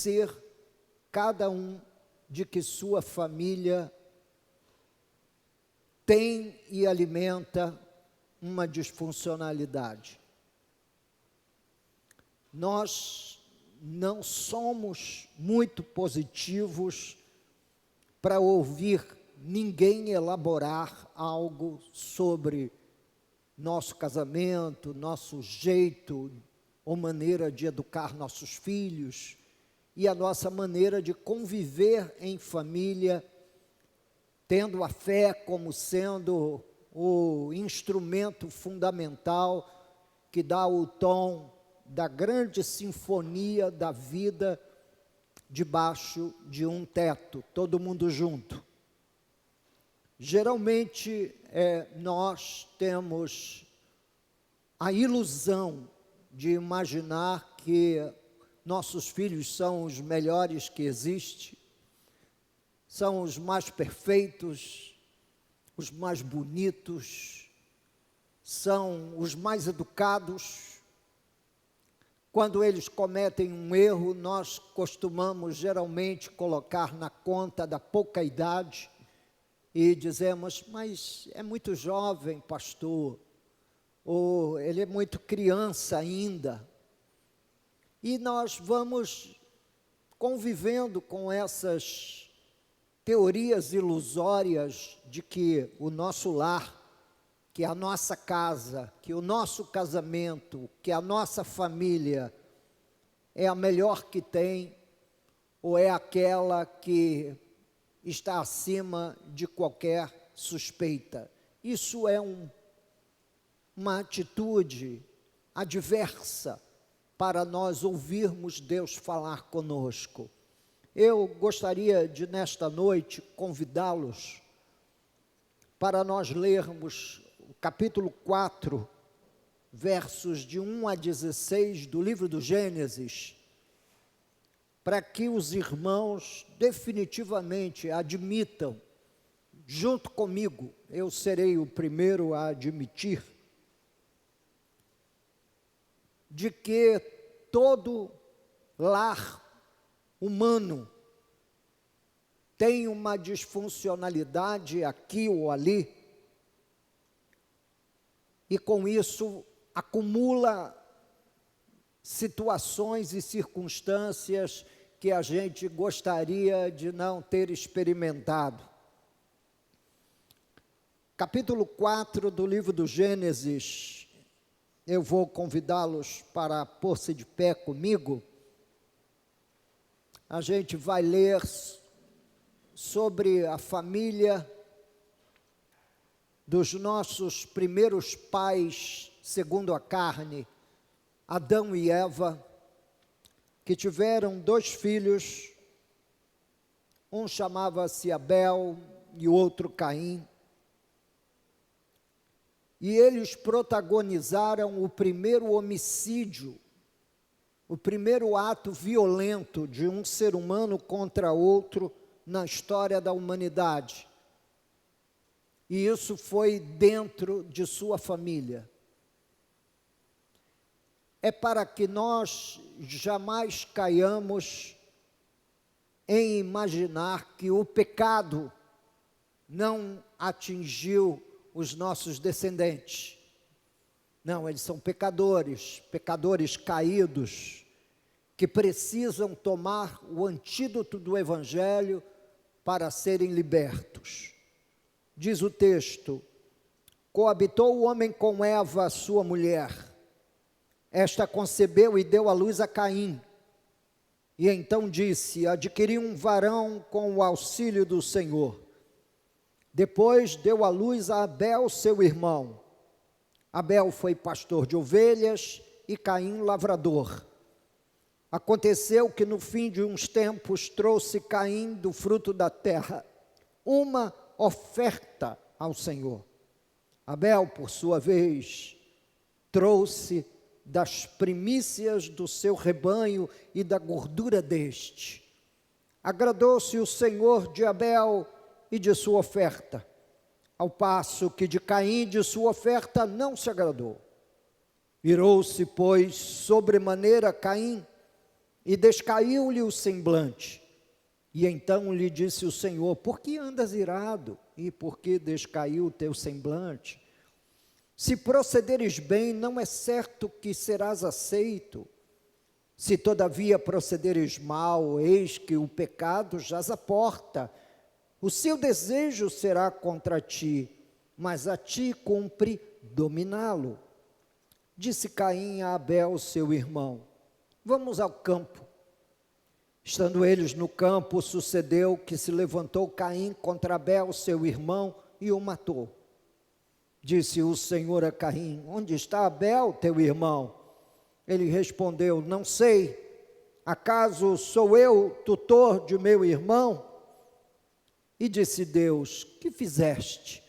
convencer cada um de que sua família tem e alimenta uma disfuncionalidade. Nós não somos muito positivos para ouvir ninguém elaborar algo sobre nosso casamento, nosso jeito ou maneira de educar nossos filhos e a nossa maneira de conviver em família, tendo a fé como sendo o instrumento fundamental que dá o tom da grande sinfonia da vida debaixo de um teto, todo mundo junto. Geralmente, nós temos a ilusão de imaginar que nossos filhos são os melhores que existem, são os mais perfeitos, os mais bonitos, são os mais educados. Quando eles cometem um erro, nós costumamos geralmente colocar na conta da pouca idade e dizemos, mas é muito jovem, pastor, ou ele é muito criança ainda. E nós vamos convivendo com essas teorias ilusórias de que o nosso lar, que a nossa casa, que o nosso casamento, que a nossa família é a melhor que tem, ou é aquela que está acima de qualquer suspeita. Isso é uma atitude adversa para nós ouvirmos Deus falar conosco. Eu gostaria de, nesta noite, convidá-los para nós lermos o capítulo 4, versos de 1 a 16 do livro do Gênesis, para que os irmãos definitivamente admitam, junto comigo, eu serei o primeiro a admitir, de que todo lar humano tem uma disfuncionalidade aqui ou ali, e com isso acumula situações e circunstâncias que a gente gostaria de não ter experimentado. Capítulo 4 do livro do Gênesis, eu vou convidá-los para pôr-se de pé comigo. A gente vai ler sobre a família dos nossos primeiros pais, segundo a carne, Adão e Eva, que tiveram 2 filhos, um chamava-se Abel e o outro Caim, e eles protagonizaram o primeiro homicídio, o primeiro ato violento de um ser humano contra outro na história da humanidade. E isso foi dentro de sua família. É para que nós jamais caiamos em imaginar que o pecado não atingiu os nossos descendentes. Não, eles são pecadores, pecadores caídos, que precisam tomar o antídoto do Evangelho para serem libertos. Diz o texto: coabitou o homem com Eva, sua mulher. Esta concebeu e deu à luz a Caim. E então disse: adquiri um varão com o auxílio do Senhor. Depois deu à luz a Abel, seu irmão. Abel foi pastor de ovelhas e Caim lavrador. Aconteceu que no fim de uns tempos trouxe Caim do fruto da terra uma oferta ao Senhor. Abel, por sua vez, trouxe das primícias do seu rebanho e da gordura deste. Agradou-se o Senhor de Abel e de sua oferta, ao passo que de Caim de sua oferta não se agradou. Irou-se, pois, sobremaneira Caim e descaiu-lhe o semblante. E então lhe disse o Senhor: por que andas irado, e por que descaiu o teu semblante? Se procederes bem, não é certo que serás aceito. Se todavia procederes mal, eis que o pecado jaz à porta. O seu desejo será contra ti, mas a ti cumpre dominá-lo. Disse Caim a Abel, seu irmão: vamos ao campo. Estando eles no campo, sucedeu que se levantou Caim contra Abel, seu irmão, e o matou. Disse o Senhor a Caim: onde está Abel, teu irmão? Ele respondeu: não sei. Acaso sou eu tutor de meu irmão? E disse Deus: que fizeste?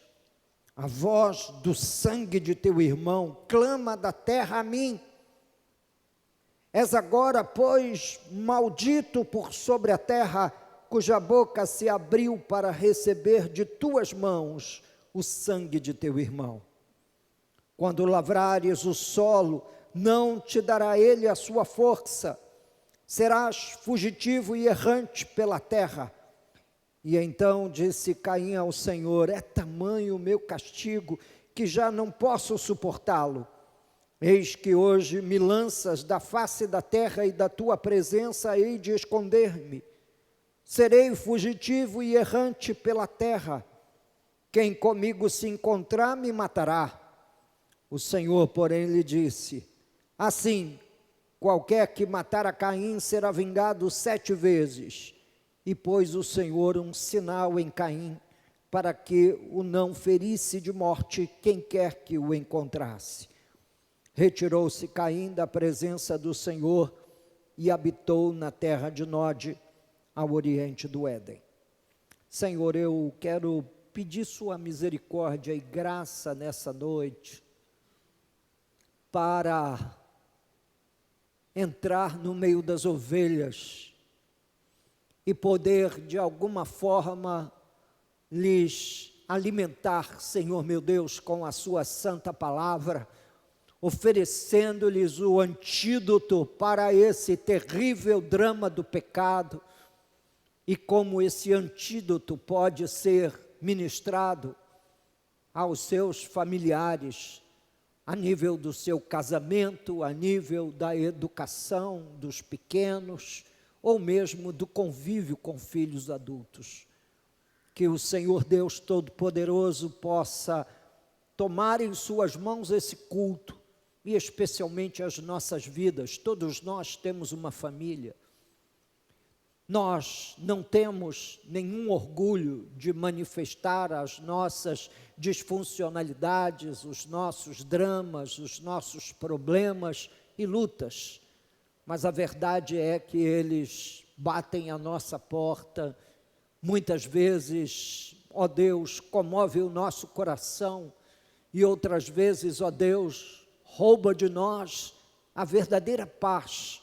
A voz do sangue de teu irmão clama da terra a mim. És agora, pois, maldito por sobre a terra, cuja boca se abriu para receber de tuas mãos o sangue de teu irmão. Quando lavrares o solo, não te dará ele a sua força, serás fugitivo e errante pela terra. E então disse Caim ao Senhor: é tamanho o meu castigo, que já não posso suportá-lo. Eis que hoje me lanças da face da terra, e da tua presença hei de esconder-me. Serei fugitivo e errante pela terra. Quem comigo se encontrar me matará. O Senhor, porém, lhe disse: assim, qualquer que matar a Caim será vingado 7 vezes. E pôs o Senhor um sinal em Caim, para que o não ferisse de morte quem quer que o encontrasse. Retirou-se Caim da presença do Senhor e habitou na terra de Nod, ao oriente do Éden. Senhor, eu quero pedir sua misericórdia e graça nessa noite, para entrar no meio das ovelhas e poder de alguma forma lhes alimentar, Senhor meu Deus, com a sua santa palavra, oferecendo-lhes o antídoto para esse terrível drama do pecado, e como esse antídoto pode ser ministrado aos seus familiares, a nível do seu casamento, a nível da educação dos pequenos, ou mesmo do convívio com filhos adultos. Que o Senhor Deus Todo-Poderoso possa tomar em suas mãos esse culto, e especialmente as nossas vidas. Todos nós temos uma família. Nós não temos nenhum orgulho de manifestar as nossas disfuncionalidades, os nossos dramas, os nossos problemas e lutas, mas a verdade é que eles batem à nossa porta, muitas vezes, ó Deus, comove o nosso coração, e outras vezes, ó Deus, rouba de nós a verdadeira paz,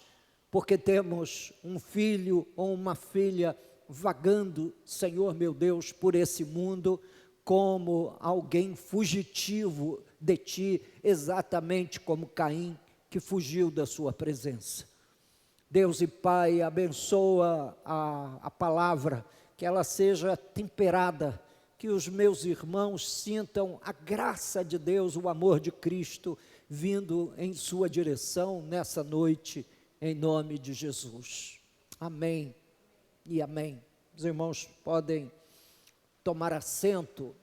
porque temos um filho ou uma filha vagando, Senhor meu Deus, por esse mundo, como alguém fugitivo de Ti, exatamente como Caim, que fugiu da Sua presença. Deus e Pai, abençoa a palavra, que ela seja temperada, que os meus irmãos sintam a graça de Deus, o amor de Cristo, vindo em sua direção nessa noite, em nome de Jesus. Amém e amém. Os irmãos podem tomar assento.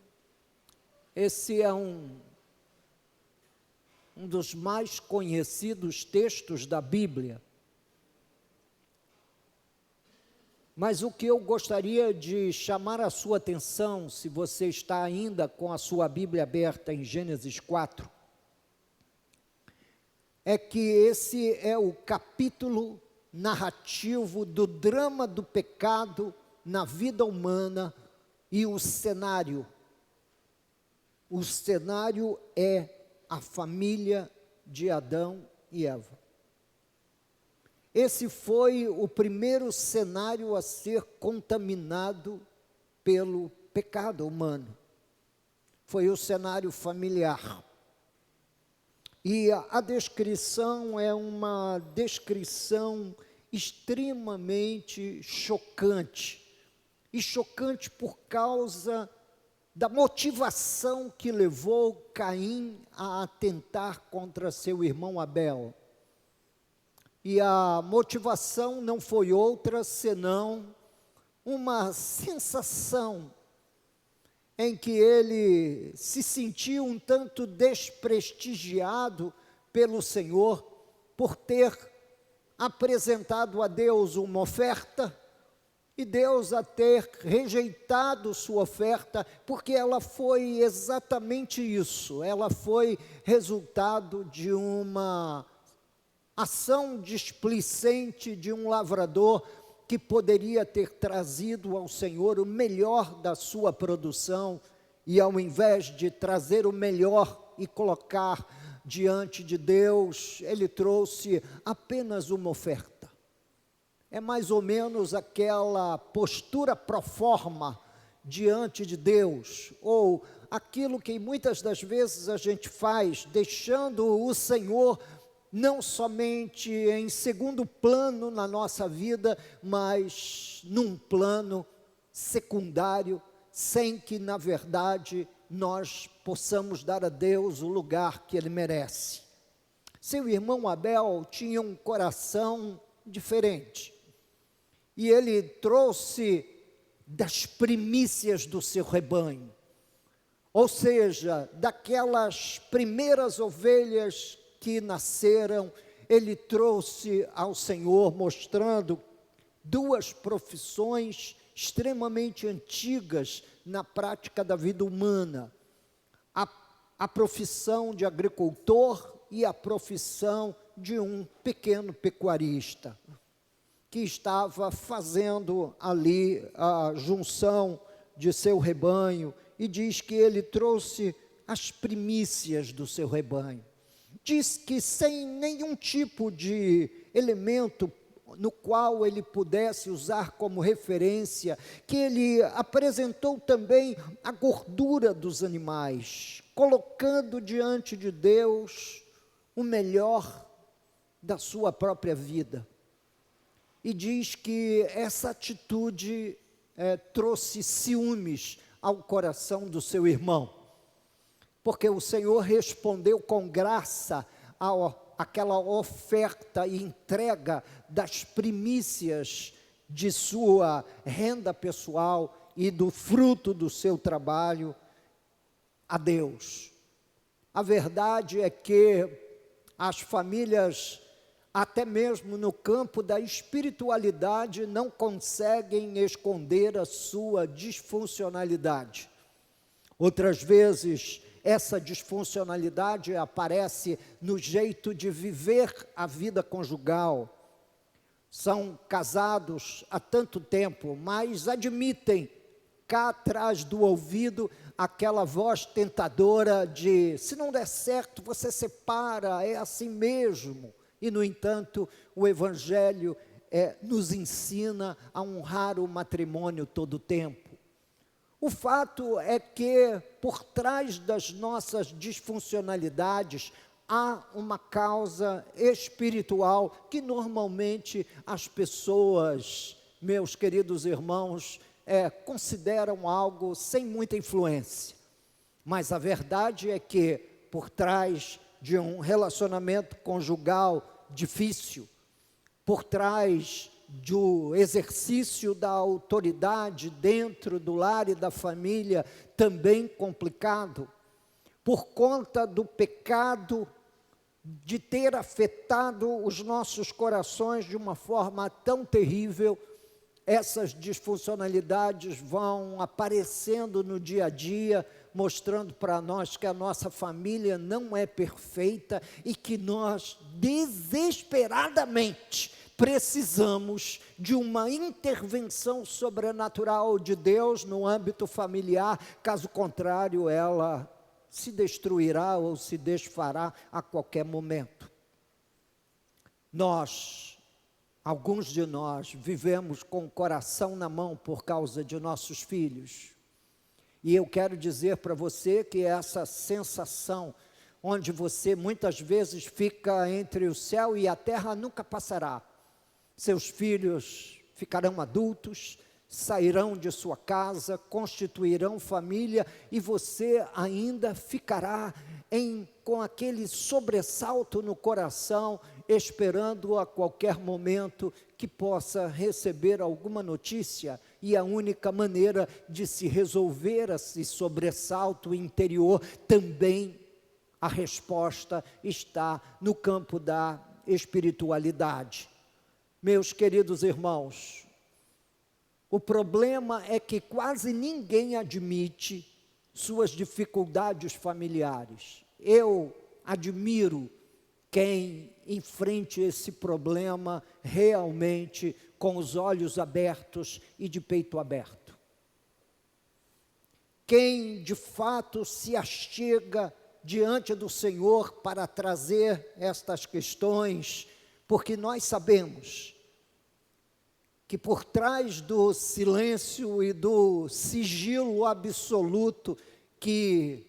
Esse é um dos mais conhecidos textos da Bíblia. Mas o que eu gostaria de chamar a sua atenção, se você está ainda com a sua Bíblia aberta em Gênesis 4, é que esse é o capítulo narrativo do drama do pecado na vida humana, e o cenário é a família de Adão e Eva. Esse foi o primeiro cenário a ser contaminado pelo pecado humano. Foi o cenário familiar. E a descrição é uma descrição extremamente chocante. E chocante por causa da motivação que levou Caim a atentar contra seu irmão Abel. E a motivação não foi outra senão uma sensação em que ele se sentiu um tanto desprestigiado pelo Senhor por ter apresentado a Deus uma oferta e Deus a ter rejeitado sua oferta, porque ela foi exatamente isso, ela foi resultado de uma ação displicente de um lavrador que poderia ter trazido ao Senhor o melhor da sua produção, e ao invés de trazer o melhor e colocar diante de Deus, ele trouxe apenas uma oferta. É mais ou menos aquela postura pro forma diante de Deus, ou aquilo que muitas das vezes a gente faz, deixando o Senhor não somente em segundo plano na nossa vida, mas num plano secundário, sem que, na verdade, nós possamos dar a Deus o lugar que Ele merece. Seu irmão Abel tinha um coração diferente, e ele trouxe das primícias do seu rebanho, ou seja, daquelas primeiras ovelhas que nasceram, ele trouxe ao Senhor, mostrando duas profissões extremamente antigas na prática da vida humana, a profissão de agricultor e a profissão de um pequeno pecuarista, que estava fazendo ali a junção de seu rebanho, e diz que ele trouxe as primícias do seu rebanho. Diz que sem nenhum tipo de elemento no qual ele pudesse usar como referência, que ele apresentou também a gordura dos animais, colocando diante de Deus o melhor da sua própria vida. E diz que essa atitude trouxe ciúmes ao coração do seu irmão, porque o Senhor respondeu com graça àquela oferta e entrega das primícias de sua renda pessoal e do fruto do seu trabalho a Deus. A verdade é que as famílias, até mesmo no campo da espiritualidade, não conseguem esconder a sua disfuncionalidade. Outras vezes, essa disfuncionalidade aparece no jeito de viver a vida conjugal. São casados há tanto tempo, mas admitem cá atrás do ouvido aquela voz tentadora de: se não der certo, você separa, é assim mesmo. E, no entanto, o Evangelho nos ensina a honrar o matrimônio todo o tempo. O fato é que, por trás das nossas disfuncionalidades, há uma causa espiritual que normalmente as pessoas, meus queridos irmãos, consideram algo sem muita influência. Mas a verdade é que, por trás de um relacionamento conjugal difícil, por trás do exercício da autoridade dentro do lar e da família também complicado, por conta do pecado de ter afetado os nossos corações de uma forma tão terrível, essas disfuncionalidades vão aparecendo no dia a dia, mostrando para nós que a nossa família não é perfeita e que nós desesperadamente precisamos de uma intervenção sobrenatural de Deus no âmbito familiar, caso contrário ela se destruirá ou se desfará a qualquer momento. Alguns de nós vivemos com o coração na mão por causa de nossos filhos. E eu quero dizer para você que essa sensação, onde você muitas vezes fica entre o céu e a terra, nunca passará. Seus filhos ficarão adultos, sairão de sua casa, constituirão família, e você ainda ficará com aquele sobressalto no coração, esperando a qualquer momento que possa receber alguma notícia, e a única maneira de se resolver esse sobressalto interior, também a resposta está no campo da espiritualidade. Meus queridos irmãos, o problema é que quase ninguém admite suas dificuldades familiares. Eu admiro quem enfrente esse problema realmente com os olhos abertos e de peito aberto. Quem de fato se achega diante do Senhor para trazer estas questões, porque nós sabemos que por trás do silêncio e do sigilo absoluto que,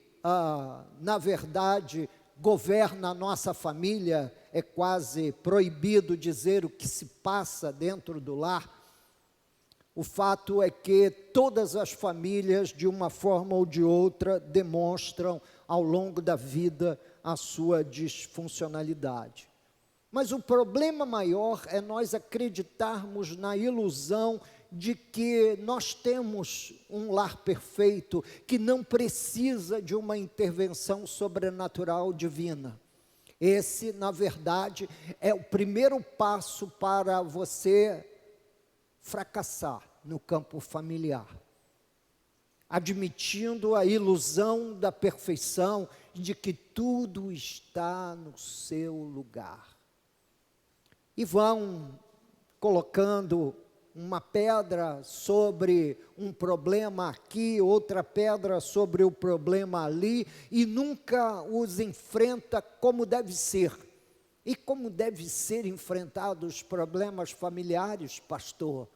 na verdade, governa a nossa família, é quase proibido dizer o que se passa dentro do lar. O fato é que todas as famílias, de uma forma ou de outra, demonstram ao longo da vida a sua disfuncionalidade. Mas o problema maior é nós acreditarmos na ilusão de que nós temos um lar perfeito, que não precisa de uma intervenção sobrenatural divina. Esse, na verdade, é o primeiro passo para você fracassar no campo familiar, admitindo a ilusão da perfeição, de que tudo está no seu lugar. E vão colocando uma pedra sobre um problema aqui, outra pedra sobre o problema ali, e nunca os enfrenta como deve ser. E como deve ser enfrentados os problemas familiares, pastor?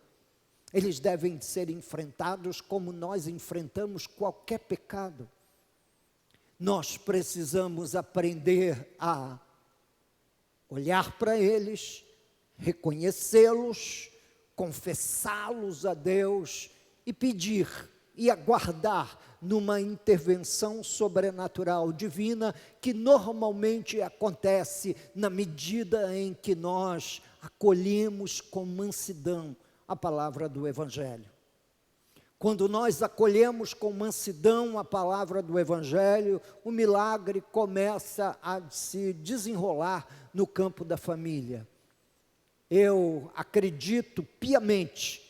Eles devem ser enfrentados como nós enfrentamos qualquer pecado. Nós precisamos aprender a olhar para eles, reconhecê-los, confessá-los a Deus e pedir e aguardar numa intervenção sobrenatural divina, que normalmente acontece na medida em que nós acolhemos com mansidão a palavra do Evangelho. Quando nós acolhemos com mansidão a palavra do Evangelho, o milagre começa a se desenrolar no campo da família. Eu acredito piamente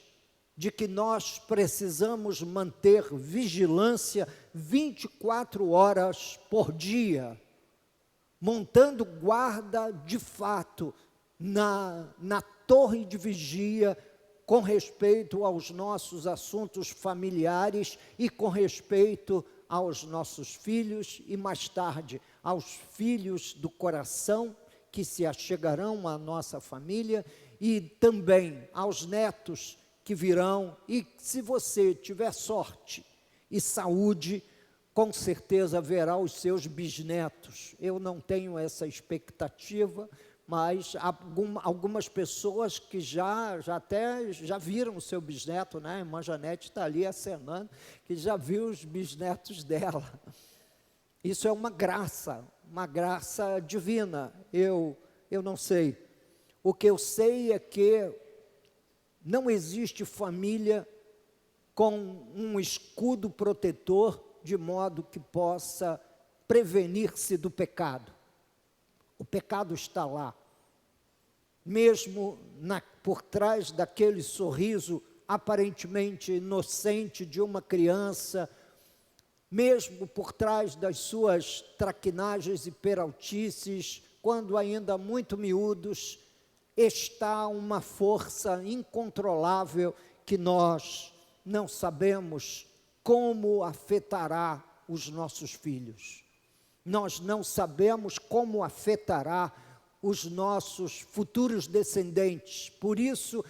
de que nós precisamos manter vigilância 24 horas por dia, montando guarda de fato na torre de vigia, com respeito aos nossos assuntos familiares e com respeito aos nossos filhos e mais tarde aos filhos do coração que se achegarão à nossa família e também aos netos que virão. E se você tiver sorte e saúde, com certeza verá os seus bisnetos. Eu não tenho essa expectativa, mas algumas pessoas que já viram o seu bisneto, né? A irmã Janete está ali acenando, que já viu os bisnetos dela. Isso é uma graça divina. Eu não sei. O que eu sei é que não existe família com um escudo protetor de modo que possa prevenir-se do pecado. O pecado está lá. Mesmo por trás daquele sorriso aparentemente inocente de uma criança, mesmo por trás das suas traquinagens e peraltices, quando ainda muito miúdos, está uma força incontrolável que nós não sabemos como afetará os nossos filhos. Nós não sabemos como afetará os nossos futuros descendentes. Por isso,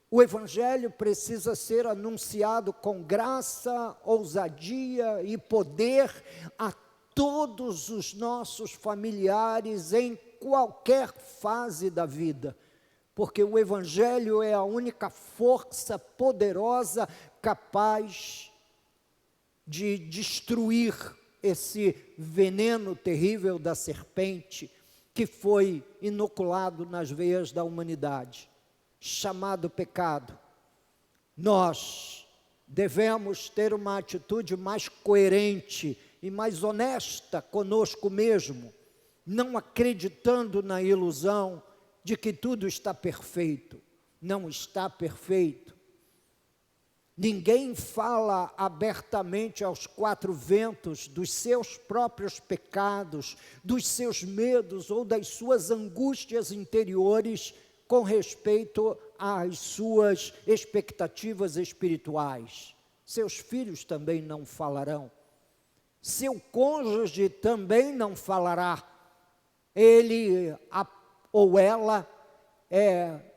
o Evangelho precisa ser anunciado com graça, ousadia e poder a todos os nossos familiares em qualquer fase da vida, porque o Evangelho é a única força poderosa capaz de destruir esse veneno terrível da serpente que foi inoculado nas veias da humanidade, chamado pecado. Nós devemos ter uma atitude mais coerente e mais honesta conosco mesmo, não acreditando na ilusão de que tudo está perfeito. Não está perfeito. Ninguém fala abertamente aos quatro ventos dos seus próprios pecados, dos seus medos ou das suas angústias interiores com respeito às suas expectativas espirituais. Seus filhos também não falarão. Seu cônjuge também não falará. Ele ou ela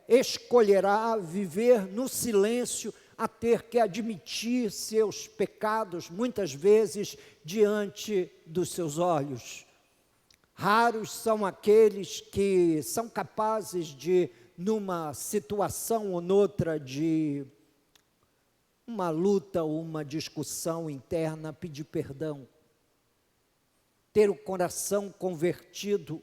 escolherá viver no silêncio, a ter que admitir seus pecados, muitas vezes, diante dos seus olhos. Raros são aqueles que são capazes de, numa situação ou noutra de uma luta ou uma discussão interna, pedir perdão. Ter o coração convertido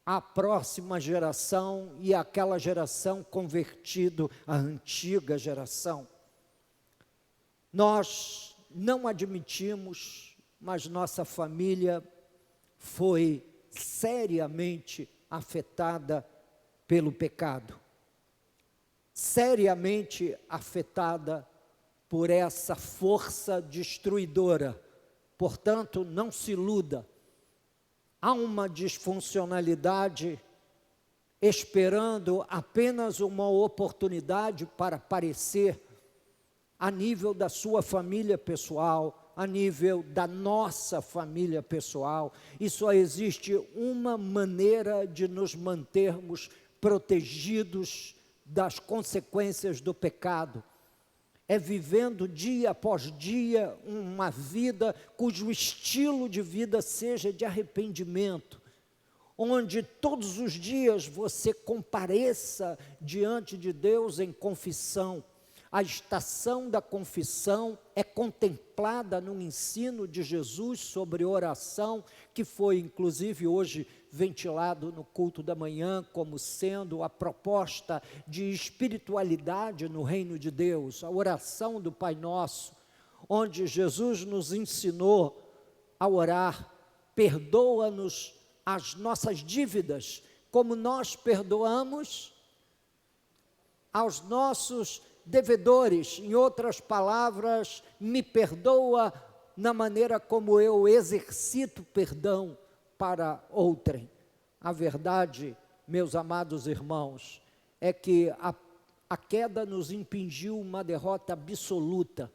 à próxima geração e àquela geração convertido à antiga geração. Nós não admitimos, mas nossa família foi seriamente afetada pelo pecado, seriamente afetada por essa força destruidora. Portanto, não se iluda. Há uma disfuncionalidade esperando apenas uma oportunidade para aparecer a nível da sua família pessoal, a nível da nossa família pessoal. E só existe uma maneira de nos mantermos protegidos das consequências do pecado. É vivendo dia após dia uma vida cujo estilo de vida seja de arrependimento, onde todos os dias você compareça diante de Deus em confissão. A estação da confissão é contemplada no ensino de Jesus sobre oração, que foi inclusive hoje ventilado no culto da manhã como sendo a proposta de espiritualidade no reino de Deus, a oração do Pai Nosso, onde Jesus nos ensinou a orar: perdoa-nos as nossas dívidas, como nós perdoamos aos nossos devedores. Em outras palavras, me perdoa na maneira como eu exercito perdão para outrem. A verdade, meus amados irmãos, é que a queda nos impingiu uma derrota absoluta.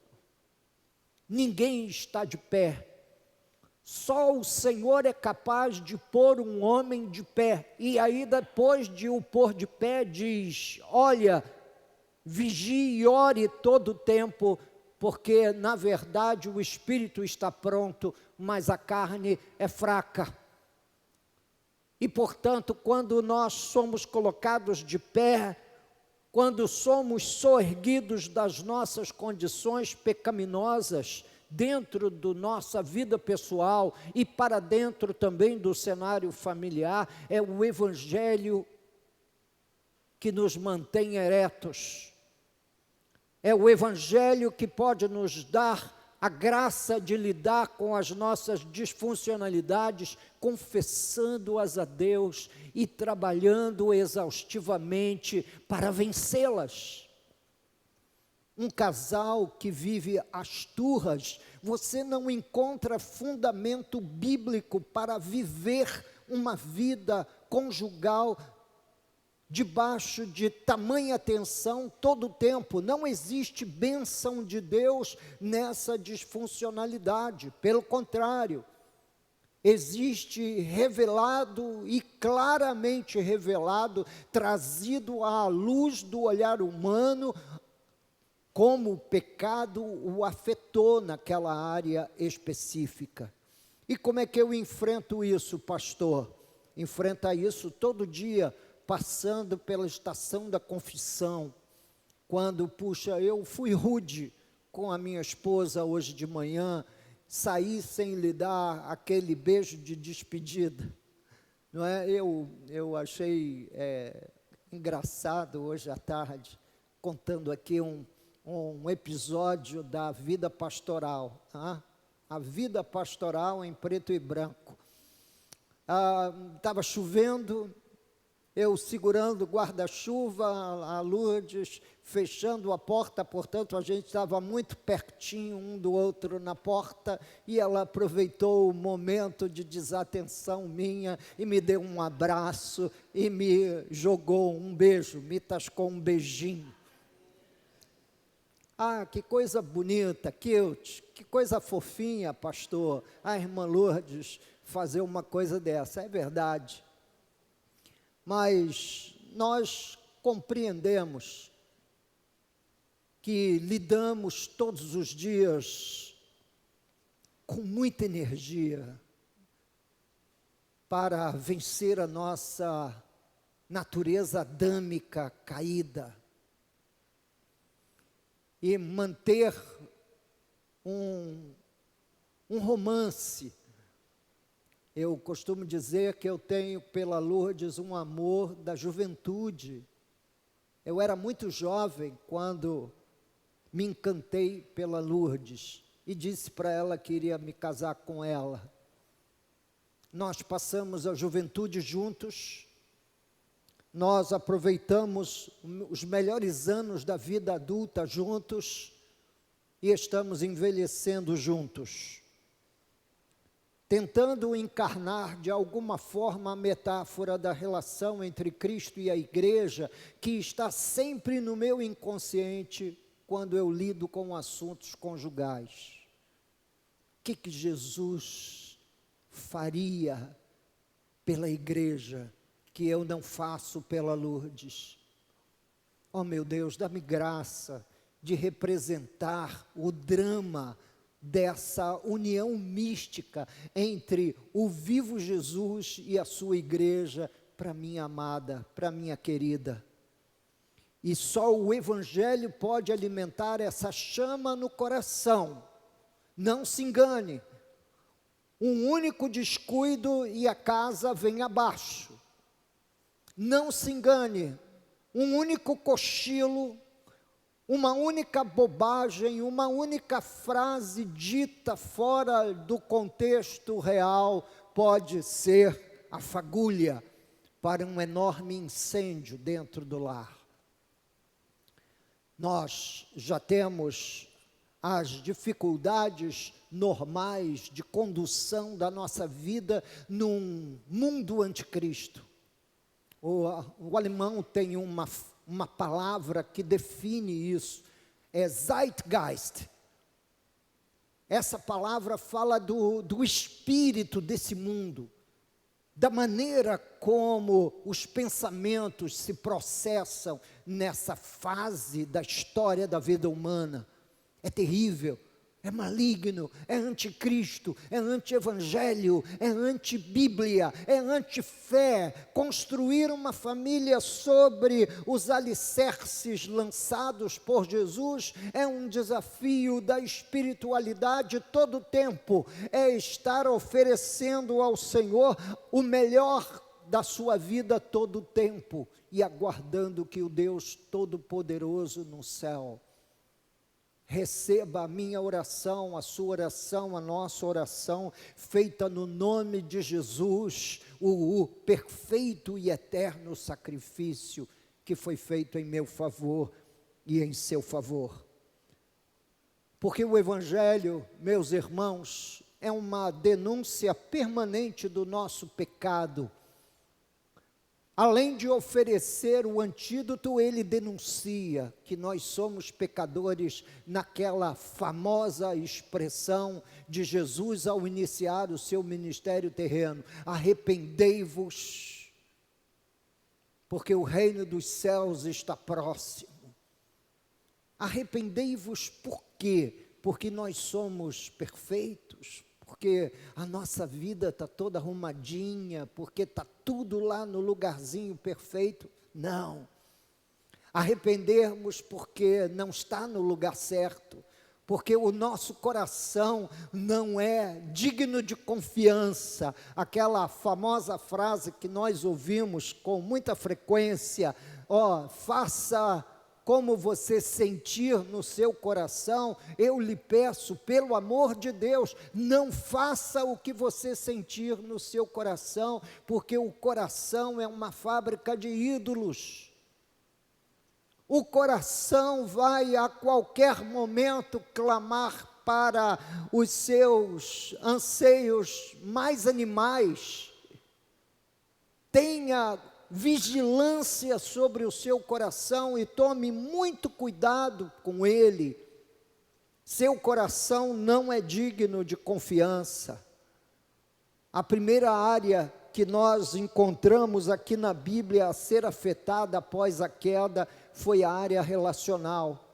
Ninguém está de pé. Só o Senhor é capaz de pôr um homem de pé. E aí, depois de o pôr de pé, diz: olha, vigie e ore todo o tempo, porque na verdade o espírito está pronto, mas a carne é fraca. E portanto, quando nós somos colocados de pé, quando somos soerguidos das nossas condições pecaminosas, dentro da nossa vida pessoal e para dentro também do cenário familiar, é o Evangelho que nos mantém eretos. É o Evangelho que pode nos dar a graça de lidar com as nossas disfuncionalidades, confessando-as a Deus e trabalhando exaustivamente para vencê-las. Um casal que vive às turras, você não encontra fundamento bíblico para viver uma vida conjugal debaixo de tamanha tensão todo o tempo. Não existe bênção de Deus nessa disfuncionalidade. Pelo contrário, existe revelado e claramente revelado, trazido à luz do olhar humano, como o pecado o afetou naquela área específica. E como é que eu enfrento isso, pastor? Enfrenta isso todo dia, passando pela estação da confissão, quando, puxa, eu fui rude com a minha esposa hoje de manhã, saí sem lhe dar aquele beijo de despedida, não é? Eu achei engraçado hoje à tarde, contando aqui um episódio da vida pastoral, tá? A vida pastoral em preto e branco. Estava chovendo, eu segurando o guarda-chuva, a Lourdes fechando a porta, portanto a gente estava muito pertinho um do outro na porta, e ela aproveitou o momento de desatenção minha e me deu um abraço e me jogou um beijo, me tascou um beijinho. Que coisa bonita, cute, que coisa fofinha, pastor, a irmã Lourdes fazer uma coisa dessa, é verdade. Mas nós compreendemos que lidamos todos os dias com muita energia para vencer a nossa natureza adâmica caída e manter um romance. Eu costumo dizer que eu tenho pela Lourdes um amor da juventude. Eu era muito jovem quando me encantei pela Lourdes e disse para ela que iria me casar com ela. Nós passamos a juventude juntos, nós aproveitamos os melhores anos da vida adulta juntos e estamos envelhecendo juntos, tentando encarnar de alguma forma a metáfora da relação entre Cristo e a igreja, que está sempre no meu inconsciente quando eu lido com assuntos conjugais. O que Jesus faria pela igreja que eu não faço pela Lourdes? Oh meu Deus, dá-me graça de representar o drama dessa união mística entre o vivo Jesus e a sua igreja, para minha amada, para minha querida. E só o Evangelho pode alimentar essa chama no coração. Não se engane, um único descuido e a casa vem abaixo. Não se engane, um único cochilo, uma única bobagem, uma única frase dita fora do contexto real pode ser a fagulha para um enorme incêndio dentro do lar. Nós já temos as dificuldades normais de condução da nossa vida num mundo anticristo. O alemão tem uma palavra que define isso, é Zeitgeist. Essa palavra fala do espírito desse mundo, da maneira como os pensamentos se processam nessa fase da história da vida humana. É terrível, é maligno, é anticristo, é anti-evangelho, é anti-bíblia, é anti-fé. Construir uma família sobre os alicerces lançados por Jesus é um desafio da espiritualidade todo o tempo. É estar oferecendo ao Senhor o melhor da sua vida todo o tempo e aguardando que o Deus Todo-Poderoso no céu receba a minha oração, a sua oração, a nossa oração, feita no nome de Jesus, o perfeito e eterno sacrifício que foi feito em meu favor e em seu favor. Porque o Evangelho, meus irmãos, é uma denúncia permanente do nosso pecado. Além de oferecer o antídoto, ele denuncia que nós somos pecadores naquela famosa expressão de Jesus ao iniciar o seu ministério terreno: arrependei-vos, porque o reino dos céus está próximo. Arrependei-vos por quê? Porque nós somos perfeitos, porque a nossa vida está toda arrumadinha, porque está tudo lá no lugarzinho perfeito. Não. Arrependermos porque não está no lugar certo, porque o nosso coração não é digno de confiança. Aquela famosa frase que nós ouvimos com muita frequência: faça como você sentir no seu coração, eu lhe peço, pelo amor de Deus, não faça o que você sentir no seu coração, porque o coração é uma fábrica de ídolos. O coração vai a qualquer momento clamar para os seus anseios mais animais. Tenha vigilância sobre o seu coração e tome muito cuidado com ele. Seu coração não é digno de confiança. A primeira área que nós encontramos aqui na Bíblia a ser afetada após a queda foi a área relacional.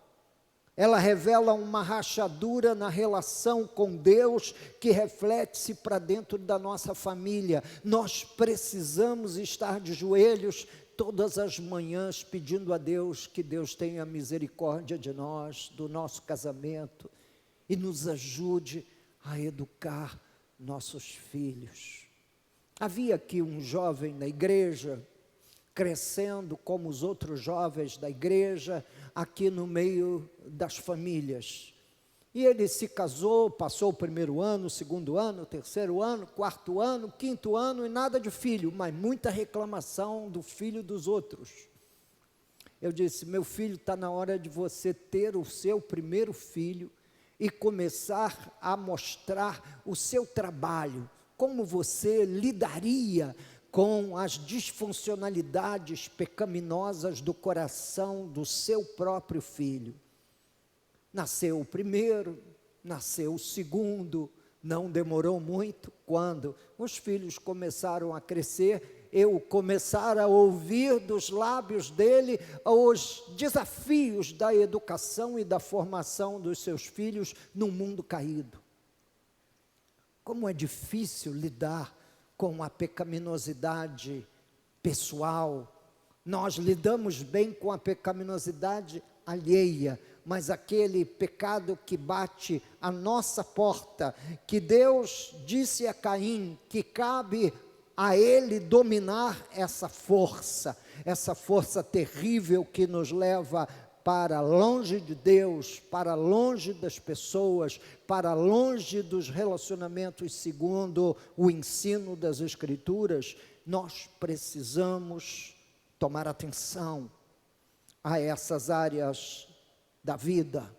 Ela revela uma rachadura na relação com Deus que reflete-se para dentro da nossa família. Nós precisamos estar de joelhos todas as manhãs pedindo a Deus que Deus tenha misericórdia de nós, do nosso casamento, e nos ajude a educar nossos filhos. Havia aqui um jovem na igreja, crescendo como os outros jovens da igreja, aqui no meio das famílias. E ele se casou, passou o primeiro ano, o segundo ano, o terceiro ano, quarto ano, quinto ano, e nada de filho, mas muita reclamação do filho dos outros. Eu disse: meu filho, está na hora de você ter o seu primeiro filho e começar a mostrar o seu trabalho, como você lidaria com as disfuncionalidades pecaminosas do coração do seu próprio filho. Nasceu o primeiro, nasceu o segundo, não demorou muito. Quando os filhos começaram a crescer, eu começar a ouvir dos lábios dele os desafios da educação e da formação dos seus filhos num mundo caído. Como é difícil lidar com a pecaminosidade pessoal. Nós lidamos bem com a pecaminosidade alheia, mas aquele pecado que bate à nossa porta, que Deus disse a Caim que cabe a ele dominar essa força terrível que nos leva para longe de Deus, para longe das pessoas, para longe dos relacionamentos segundo o ensino das Escrituras. Nós precisamos tomar atenção a essas áreas da vida.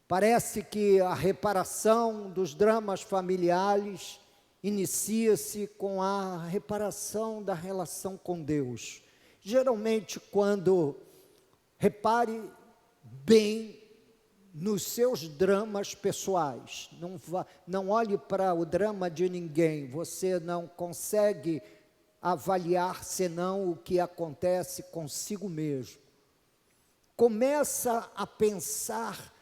Parece que a reparação dos dramas familiares inicia-se com a reparação da relação com Deus. Geralmente, repare bem nos seus dramas pessoais, não olhe para o drama de ninguém, você não consegue avaliar senão o que acontece consigo mesmo. Começa a pensar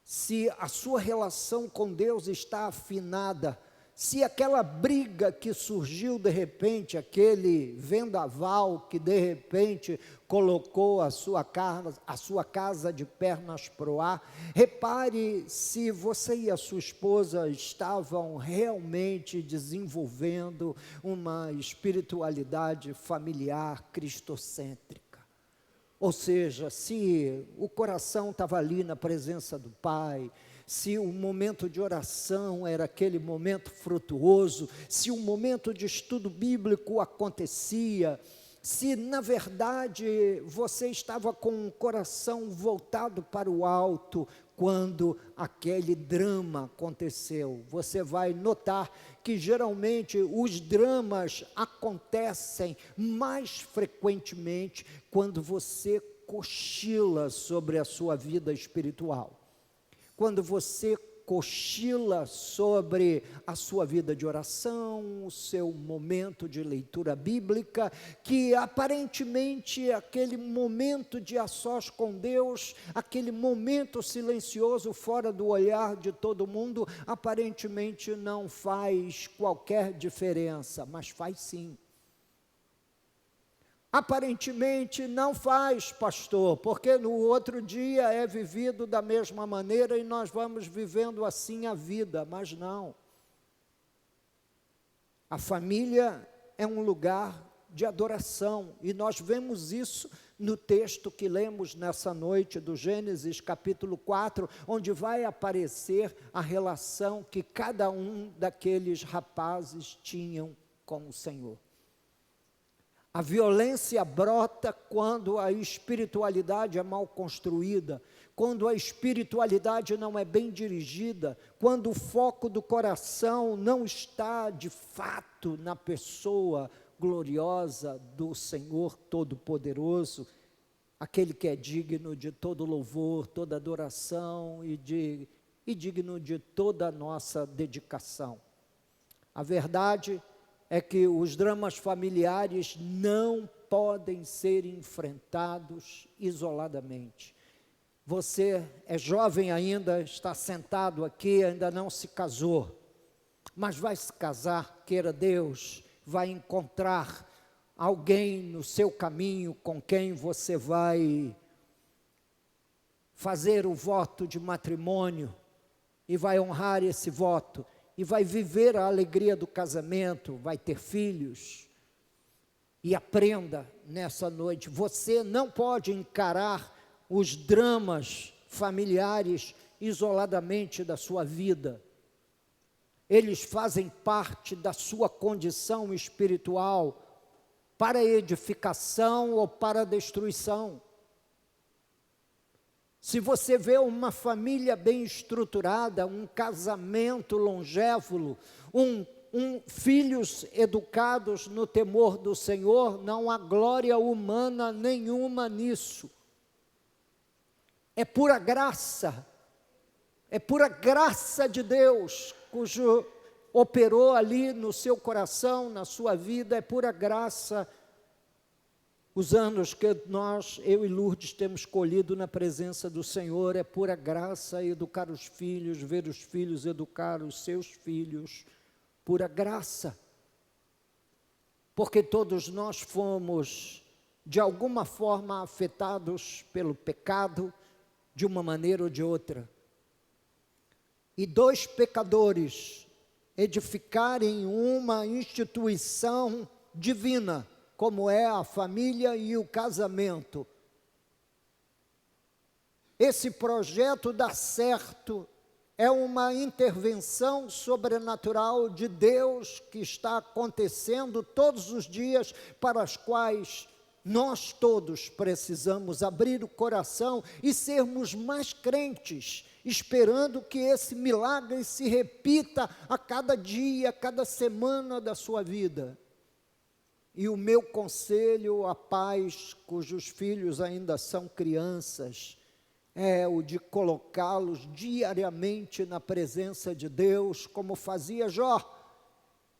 se a sua relação com Deus está afinada, se aquela briga que surgiu de repente, aquele vendaval que de repente colocou a sua casa de pernas pro ar. Repare se você e a sua esposa estavam realmente desenvolvendo uma espiritualidade familiar cristocêntrica. Ou seja, se o coração estava ali na presença do Pai, se o momento de oração era aquele momento frutuoso, se o momento de estudo bíblico acontecia, se na verdade você estava com o coração voltado para o alto quando aquele drama aconteceu. Você vai notar que geralmente os dramas acontecem mais frequentemente quando você cochila sobre a sua vida espiritual. Quando você cochila sobre a sua vida de oração, o seu momento de leitura bíblica, que aparentemente aquele momento de a sós com Deus, aquele momento silencioso fora do olhar de todo mundo, aparentemente não faz qualquer diferença, mas faz sim. Aparentemente não faz, pastor, porque no outro dia é vivido da mesma maneira e nós vamos vivendo assim a vida, mas não. A família é um lugar de adoração e nós vemos isso no texto que lemos nessa noite do Gênesis capítulo 4, onde vai aparecer a relação que cada um daqueles rapazes tinham com o Senhor. A violência brota quando a espiritualidade é mal construída, quando a espiritualidade não é bem dirigida, quando o foco do coração não está de fato na pessoa gloriosa do Senhor Todo-Poderoso, aquele que é digno de todo louvor, toda adoração e digno de toda a nossa dedicação. A verdade é que os dramas familiares não podem ser enfrentados isoladamente. Você é jovem ainda, está sentado aqui, ainda não se casou, mas vai se casar, queira Deus, vai encontrar alguém no seu caminho com quem você vai fazer o voto de matrimônio e vai honrar esse voto. E vai viver a alegria do casamento, vai ter filhos. E aprenda nessa noite, você não pode encarar os dramas familiares isoladamente da sua vida. Eles fazem parte da sua condição espiritual, para a edificação ou para a destruição. Se você vê uma família bem estruturada, um casamento longevo, filhos educados no temor do Senhor, não há glória humana nenhuma nisso. É pura graça de Deus, cujo operou ali no seu coração, na sua vida, é pura graça. Os anos que eu e Lourdes temos colhido na presença do Senhor, é pura graça educar os filhos, ver os filhos educar os seus filhos, pura graça. Porque todos nós fomos, de alguma forma, afetados pelo pecado, de uma maneira ou de outra. E dois pecadores edificarem uma instituição divina, como é a família e o casamento. Esse projeto dá certo, é uma intervenção sobrenatural de Deus que está acontecendo todos os dias, para as quais nós todos precisamos abrir o coração e sermos mais crentes, esperando que esse milagre se repita a cada dia, a cada semana da sua vida. E o meu conselho a pais cujos filhos ainda são crianças é o de colocá-los diariamente na presença de Deus, como fazia Jó,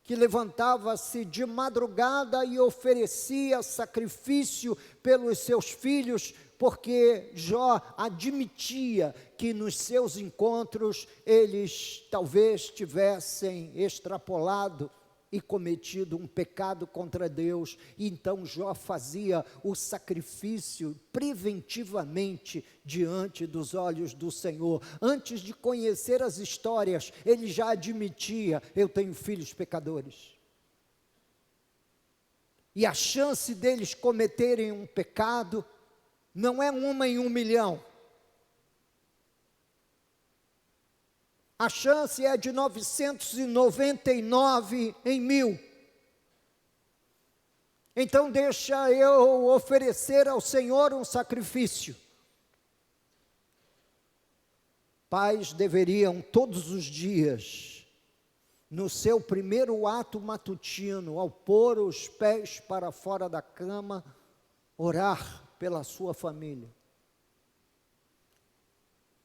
que levantava-se de madrugada e oferecia sacrifício pelos seus filhos, porque Jó admitia que nos seus encontros eles talvez tivessem extrapolado e cometido um pecado contra Deus. E então Jó fazia o sacrifício preventivamente diante dos olhos do Senhor. Antes de conhecer as histórias, ele já admitia: eu tenho filhos pecadores. E a chance deles cometerem um pecado não é 1 em 1 milhão. A chance é de 999 em 1000. Então deixa eu oferecer ao Senhor um sacrifício. Pais deveriam todos os dias, no seu primeiro ato matutino, ao pôr os pés para fora da cama, orar pela sua família,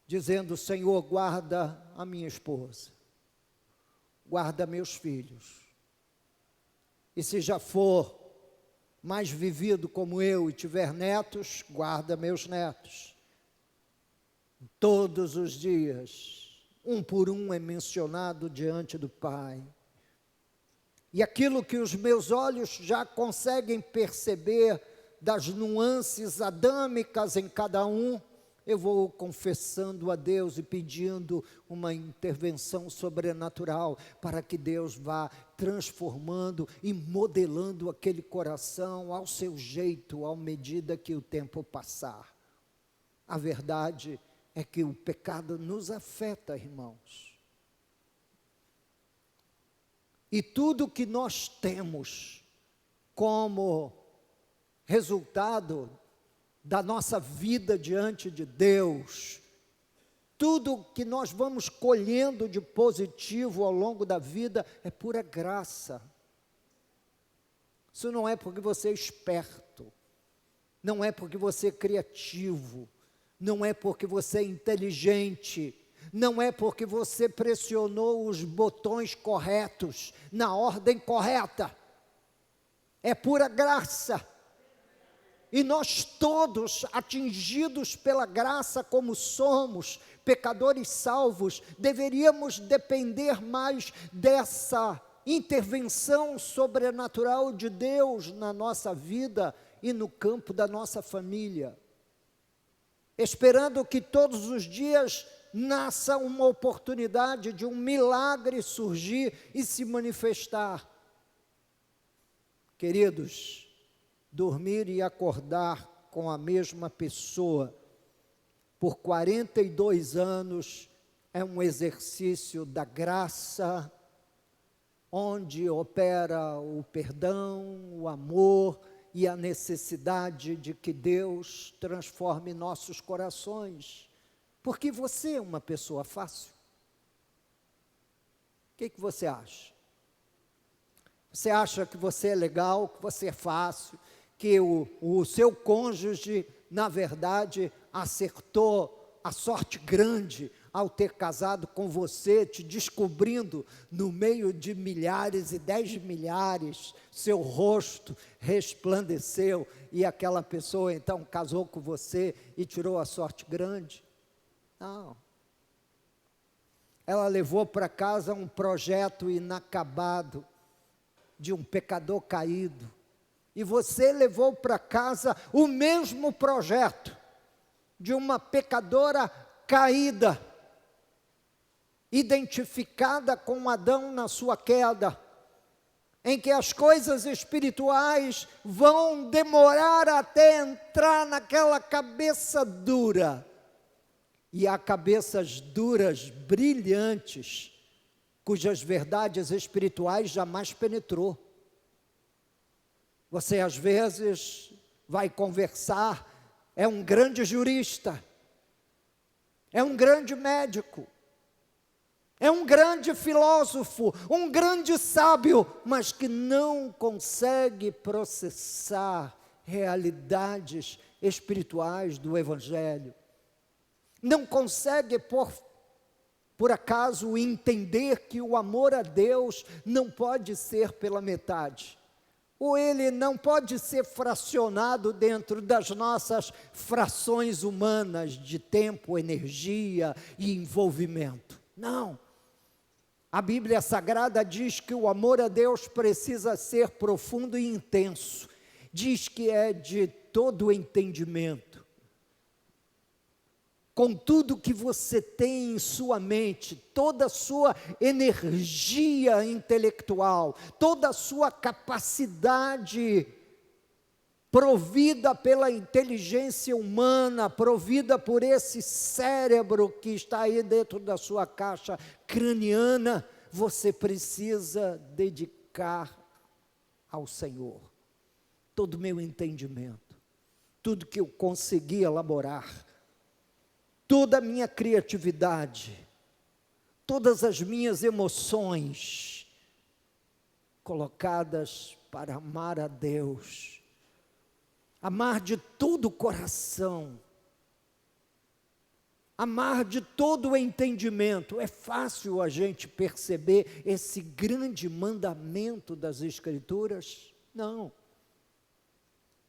dizendo: Senhor, guarda a minha esposa, guarda meus filhos. E se já for mais vivido como eu e tiver netos, guarda meus netos. Todos os dias, um por um é mencionado diante do Pai. E aquilo que os meus olhos já conseguem perceber das nuances adâmicas em cada um, eu vou confessando a Deus e pedindo uma intervenção sobrenatural para que Deus vá transformando e modelando aquele coração ao seu jeito, à medida que o tempo passar. A verdade é que o pecado nos afeta, irmãos. E tudo que nós temos como resultado da nossa vida diante de Deus, tudo que nós vamos colhendo de positivo ao longo da vida é pura graça. Isso não é porque você é esperto, não é porque você é criativo, não é porque você é inteligente, não é porque você pressionou os botões corretos, na ordem correta. É pura graça. E nós todos, atingidos pela graça como somos, pecadores salvos, deveríamos depender mais dessa intervenção sobrenatural de Deus na nossa vida e no campo da nossa família. Esperando que todos os dias nasça uma oportunidade de um milagre surgir e se manifestar. Queridos, dormir e acordar com a mesma pessoa por 42 anos é um exercício da graça, onde opera o perdão, o amor e a necessidade de que Deus transforme nossos corações. Porque você é uma pessoa fácil. O que você acha? Você acha que você é legal, que você é fácil, que o seu cônjuge, na verdade, acertou a sorte grande ao ter casado com você, te descobrindo no meio de milhares e 10 milhares, seu rosto resplandeceu e aquela pessoa então casou com você e tirou a sorte grande? Não. Ela levou para casa um projeto inacabado de um pecador caído. E você levou para casa o mesmo projeto de uma pecadora caída, identificada com Adão na sua queda, em que as coisas espirituais vão demorar até entrar naquela cabeça dura. E há cabeças duras, brilhantes, cujas verdades espirituais jamais penetrou. Você às vezes vai conversar, é um grande jurista, é um grande médico, é um grande filósofo, um grande sábio, mas que não consegue processar realidades espirituais do Evangelho. Não consegue, por acaso, entender que o amor a Deus não pode ser pela metade. Ou ele não pode ser fracionado dentro das nossas frações humanas de tempo, energia e envolvimento. Não. A Bíblia Sagrada diz que o amor a Deus precisa ser profundo e intenso. Diz que é de todo entendimento. Com tudo que você tem em sua mente, toda a sua energia intelectual, toda a sua capacidade provida pela inteligência humana, provida por esse cérebro que está aí dentro da sua caixa craniana, você precisa dedicar ao Senhor. Todo o meu entendimento, tudo que eu consegui elaborar, toda a minha criatividade, todas as minhas emoções, colocadas para amar a Deus, amar de todo o coração, amar de todo o entendimento. É fácil a gente perceber esse grande mandamento das Escrituras? Não.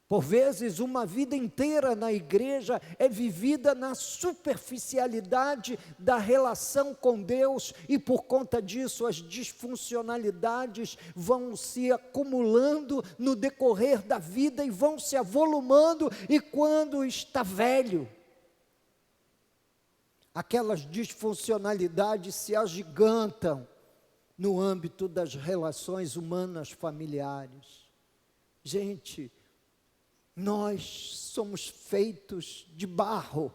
Por vezes, uma vida inteira na igreja é vivida na superficialidade da relação com Deus e, por conta disso, as disfuncionalidades vão se acumulando no decorrer da vida e vão se avolumando, e quando está velho, aquelas disfuncionalidades se agigantam no âmbito das relações humanas familiares. Gente, nós somos feitos de barro,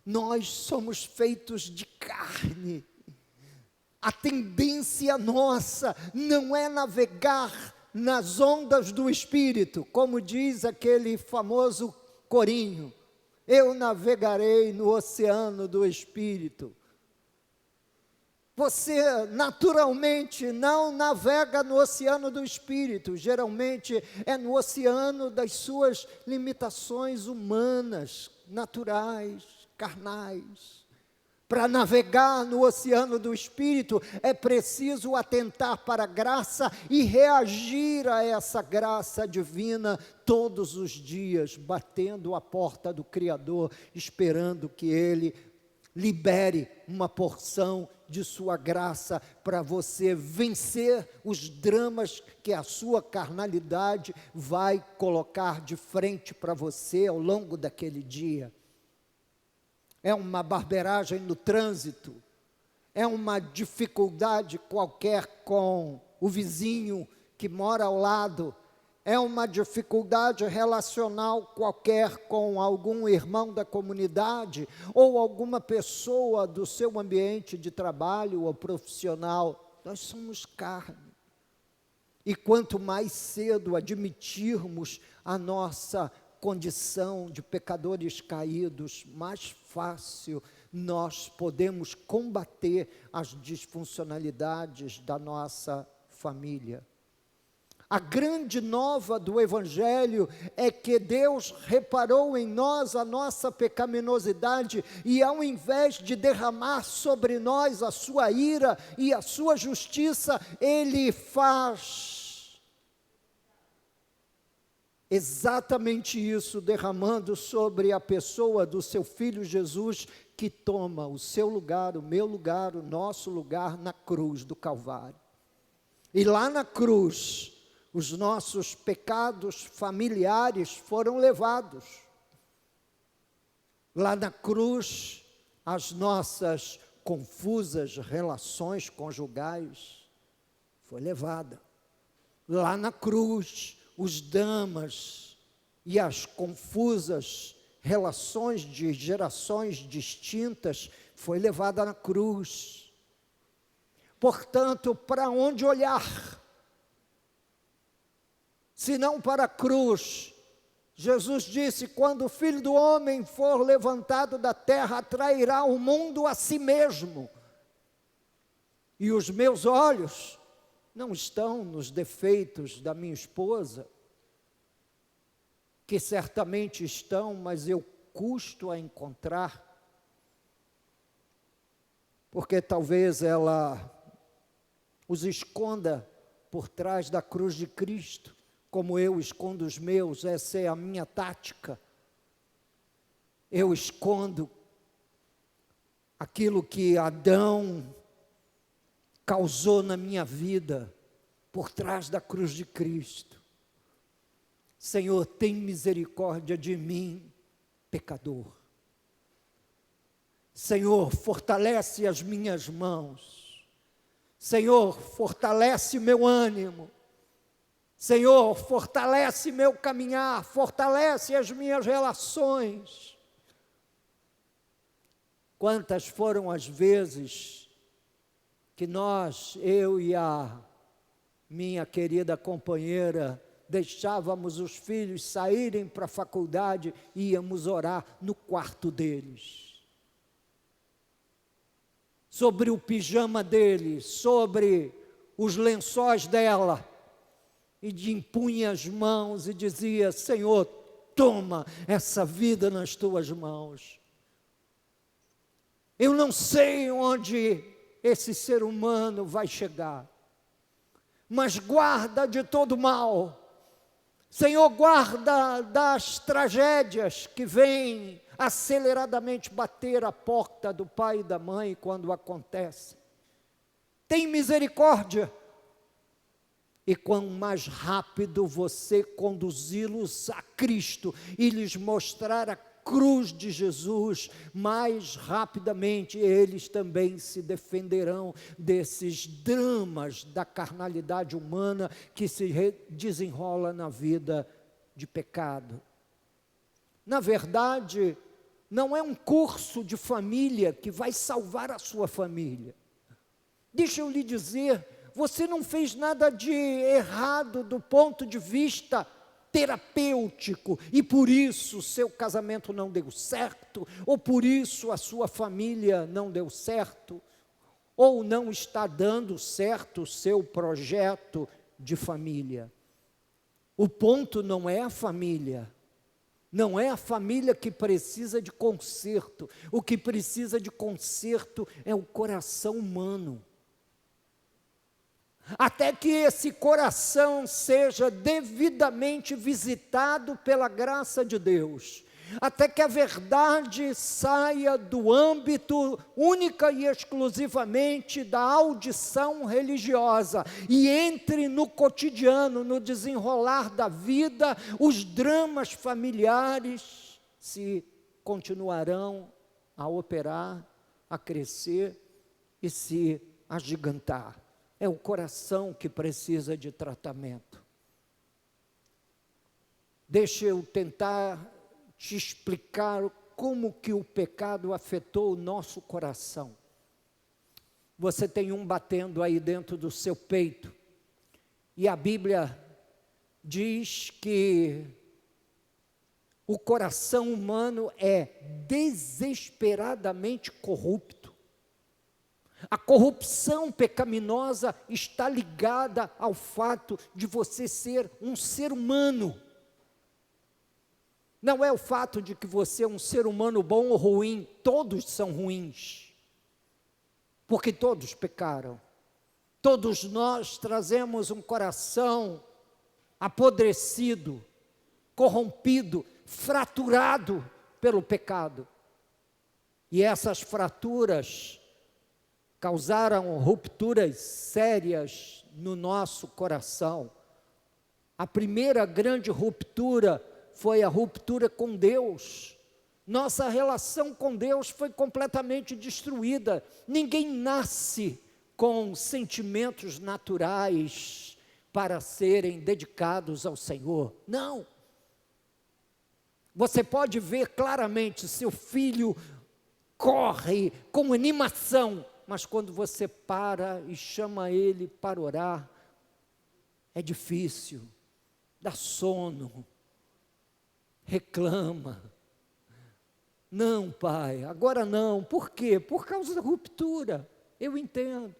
nós somos feitos de carne. A tendência nossa não é navegar nas ondas do Espírito, como diz aquele famoso corinho: eu navegarei no oceano do Espírito. Você naturalmente não navega no oceano do Espírito, geralmente é no oceano das suas limitações humanas, naturais, carnais. Para navegar no oceano do Espírito, é preciso atentar para a graça e reagir a essa graça divina todos os dias, batendo a porta do Criador, esperando que Ele libere uma porção de sua graça para você vencer os dramas que a sua carnalidade vai colocar de frente para você ao longo daquele dia. É uma barbeiragem no trânsito, é uma dificuldade qualquer com o vizinho que mora ao lado, é uma dificuldade relacional qualquer com algum irmão da comunidade ou alguma pessoa do seu ambiente de trabalho ou profissional. Nós somos carne. E quanto mais cedo admitirmos a nossa condição de pecadores caídos, mais fácil nós podemos combater as disfuncionalidades da nossa família. A grande nova do Evangelho é que Deus reparou em nós a nossa pecaminosidade e, ao invés de derramar sobre nós a sua ira e a sua justiça, Ele faz exatamente isso, derramando sobre a pessoa do seu Filho Jesus, que toma o seu lugar, o meu lugar, o nosso lugar na cruz do Calvário. E lá na cruz, os nossos pecados familiares foram levados. Lá na cruz, as nossas confusas relações conjugais foi levada. Lá na cruz, os dramas e as confusas relações de gerações distintas foi levada na cruz. Portanto, para onde olhar? Se não para a cruz. Jesus disse: quando o Filho do Homem for levantado da terra, atrairá o mundo a si mesmo. E os meus olhos não estão nos defeitos da minha esposa, que certamente estão, mas eu custo a encontrar, porque talvez ela os esconda por trás da cruz de Cristo, como eu escondo os meus. Essa é a minha tática. Eu escondo aquilo que Adão causou na minha vida por trás da cruz de Cristo. Senhor, tem misericórdia de mim, pecador. Senhor, fortalece as minhas mãos. Senhor, fortalece meu ânimo. Senhor, fortalece meu caminhar, fortalece as minhas relações. Quantas foram as vezes que nós, eu e a minha querida companheira, deixávamos os filhos saírem para a faculdade e íamos orar no quarto deles, sobre o pijama deles, sobre os lençóis dela, e impunha as mãos e dizia: Senhor, toma essa vida nas tuas mãos. Eu não sei onde esse ser humano vai chegar, mas guarda de todo mal. Senhor, guarda das tragédias que vêm aceleradamente bater a porta do pai e da mãe quando acontece. Tem misericórdia. E quanto mais rápido você conduzi-los a Cristo e lhes mostrar a cruz de Jesus, mais rapidamente eles também se defenderão desses dramas da carnalidade humana que se desenrola na vida de pecado. Na verdade, não é um curso de família que vai salvar a sua família. Deixa eu lhe dizer, você não fez nada de errado do ponto de vista terapêutico, e por isso seu casamento não deu certo, ou por isso a sua família não deu certo, ou não está dando certo o seu projeto de família. O ponto não é a família. Não é a família que precisa de conserto. O que precisa de conserto é o coração humano. Até que esse coração seja devidamente visitado pela graça de Deus, até que a verdade saia do âmbito única e exclusivamente da audição religiosa e entre no cotidiano, no desenrolar da vida, os dramas familiares se continuarão a operar, a crescer e se agigantar. É o coração que precisa de tratamento. Deixa eu tentar te explicar como que o pecado afetou o nosso coração. Você tem um batendo aí dentro do seu peito, e a Bíblia diz que o coração humano é desesperadamente corrupto. A corrupção pecaminosa está ligada ao fato de você ser um ser humano. Não é o fato de que você é um ser humano bom ou ruim, todos são ruins, porque todos pecaram. Todos nós trazemos um coração apodrecido, corrompido, fraturado pelo pecado. E essas fraturas causaram rupturas sérias no nosso coração. A primeira grande ruptura foi a ruptura com Deus. Nossa relação com Deus foi completamente destruída. Ninguém nasce com sentimentos naturais para serem dedicados ao Senhor. Não. Você pode ver claramente, seu filho corre com animação, mas quando você para e chama ele para orar, é difícil, dá sono, reclama. Não, pai, agora não. Por quê? Por causa da ruptura. Eu entendo.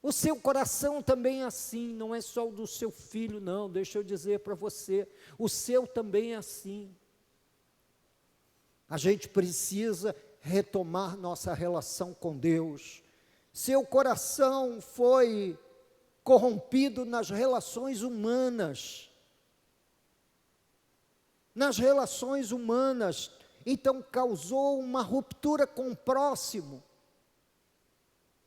O seu coração também é assim, não é só o do seu filho, não. Deixa eu dizer para você, o seu também é assim. A gente precisa retomar nossa relação com Deus. Seu coração foi corrompido nas relações humanas. Nas relações humanas, então causou uma ruptura com o próximo.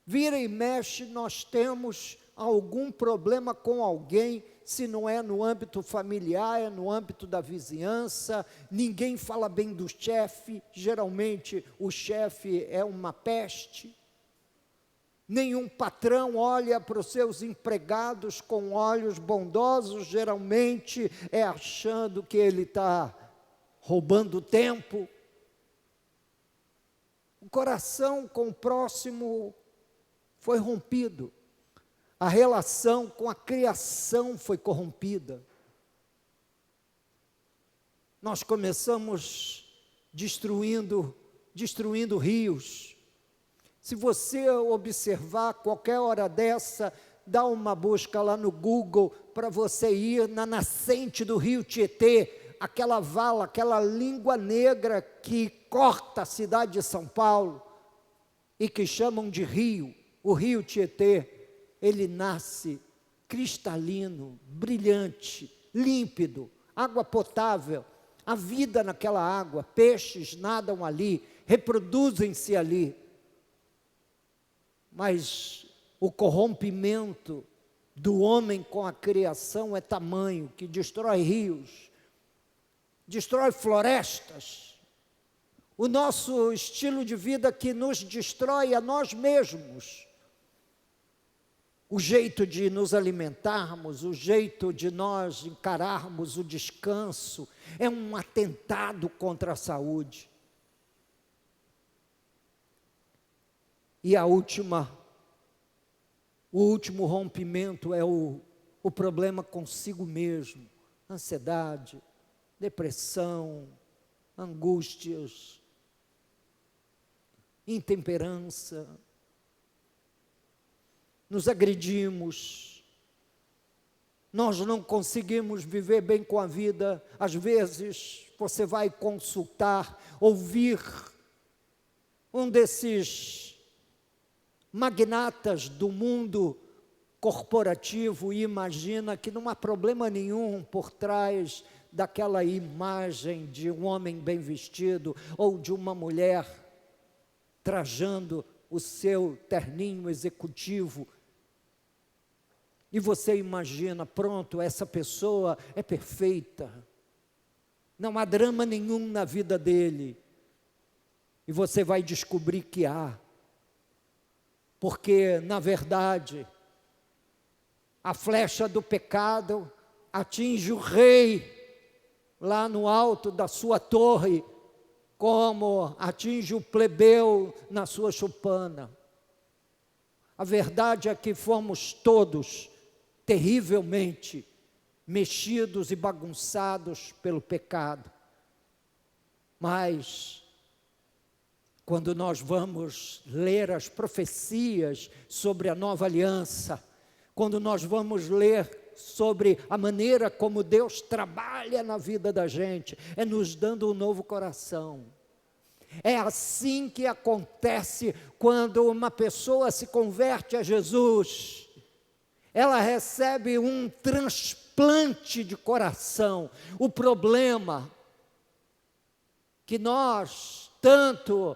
Vira e mexe, nós temos algum problema com alguém, se não é no âmbito familiar, é no âmbito da vizinhança, ninguém fala bem do chefe, geralmente o chefe é uma peste, nenhum patrão olha para os seus empregados com olhos bondosos, geralmente é achando que ele está roubando tempo. O coração com o próximo foi rompido. A relação com a criação foi corrompida. Nós começamos destruindo rios. Se você observar, qualquer hora dessa, dá uma busca lá no Google para você ir na nascente do rio Tietê, aquela vala, aquela língua negra que corta a cidade de São Paulo. e que chamam de rio, o rio Tietê, ele nasce cristalino, brilhante, límpido, água potável, a vida naquela água, peixes nadam ali, reproduzem-se ali. Mas o corrompimento do homem com a criação é tamanho que destrói rios, destrói florestas. O nosso estilo de vida que nos destrói a nós mesmos. O jeito de nos alimentarmos, o jeito de nós encararmos o descanso, é um atentado contra a saúde. E o último rompimento é o problema consigo mesmo, ansiedade, depressão, angústias, intemperança. Nos agredimos, nós não conseguimos viver bem com a vida. Às vezes você vai consultar, ouvir um desses magnatas do mundo corporativo e imagina que não há problema nenhum por trás daquela imagem de um homem bem vestido ou de uma mulher trajando o seu terninho executivo. E você imagina, pronto, essa pessoa é perfeita, não há drama nenhum na vida dele. E você vai descobrir que há, porque na verdade, a flecha do pecado atinge o rei lá no alto da sua torre, como atinge o plebeu na sua choupana. A verdade é que fomos todos terrivelmente mexidos e bagunçados pelo pecado. Mas, quando nós vamos ler as profecias sobre a nova aliança, quando nós vamos ler sobre a maneira como Deus trabalha na vida da gente, é nos dando um novo coração. É assim que acontece quando uma pessoa se converte a Jesus. Ela recebe um transplante de coração. O problema que nós tanto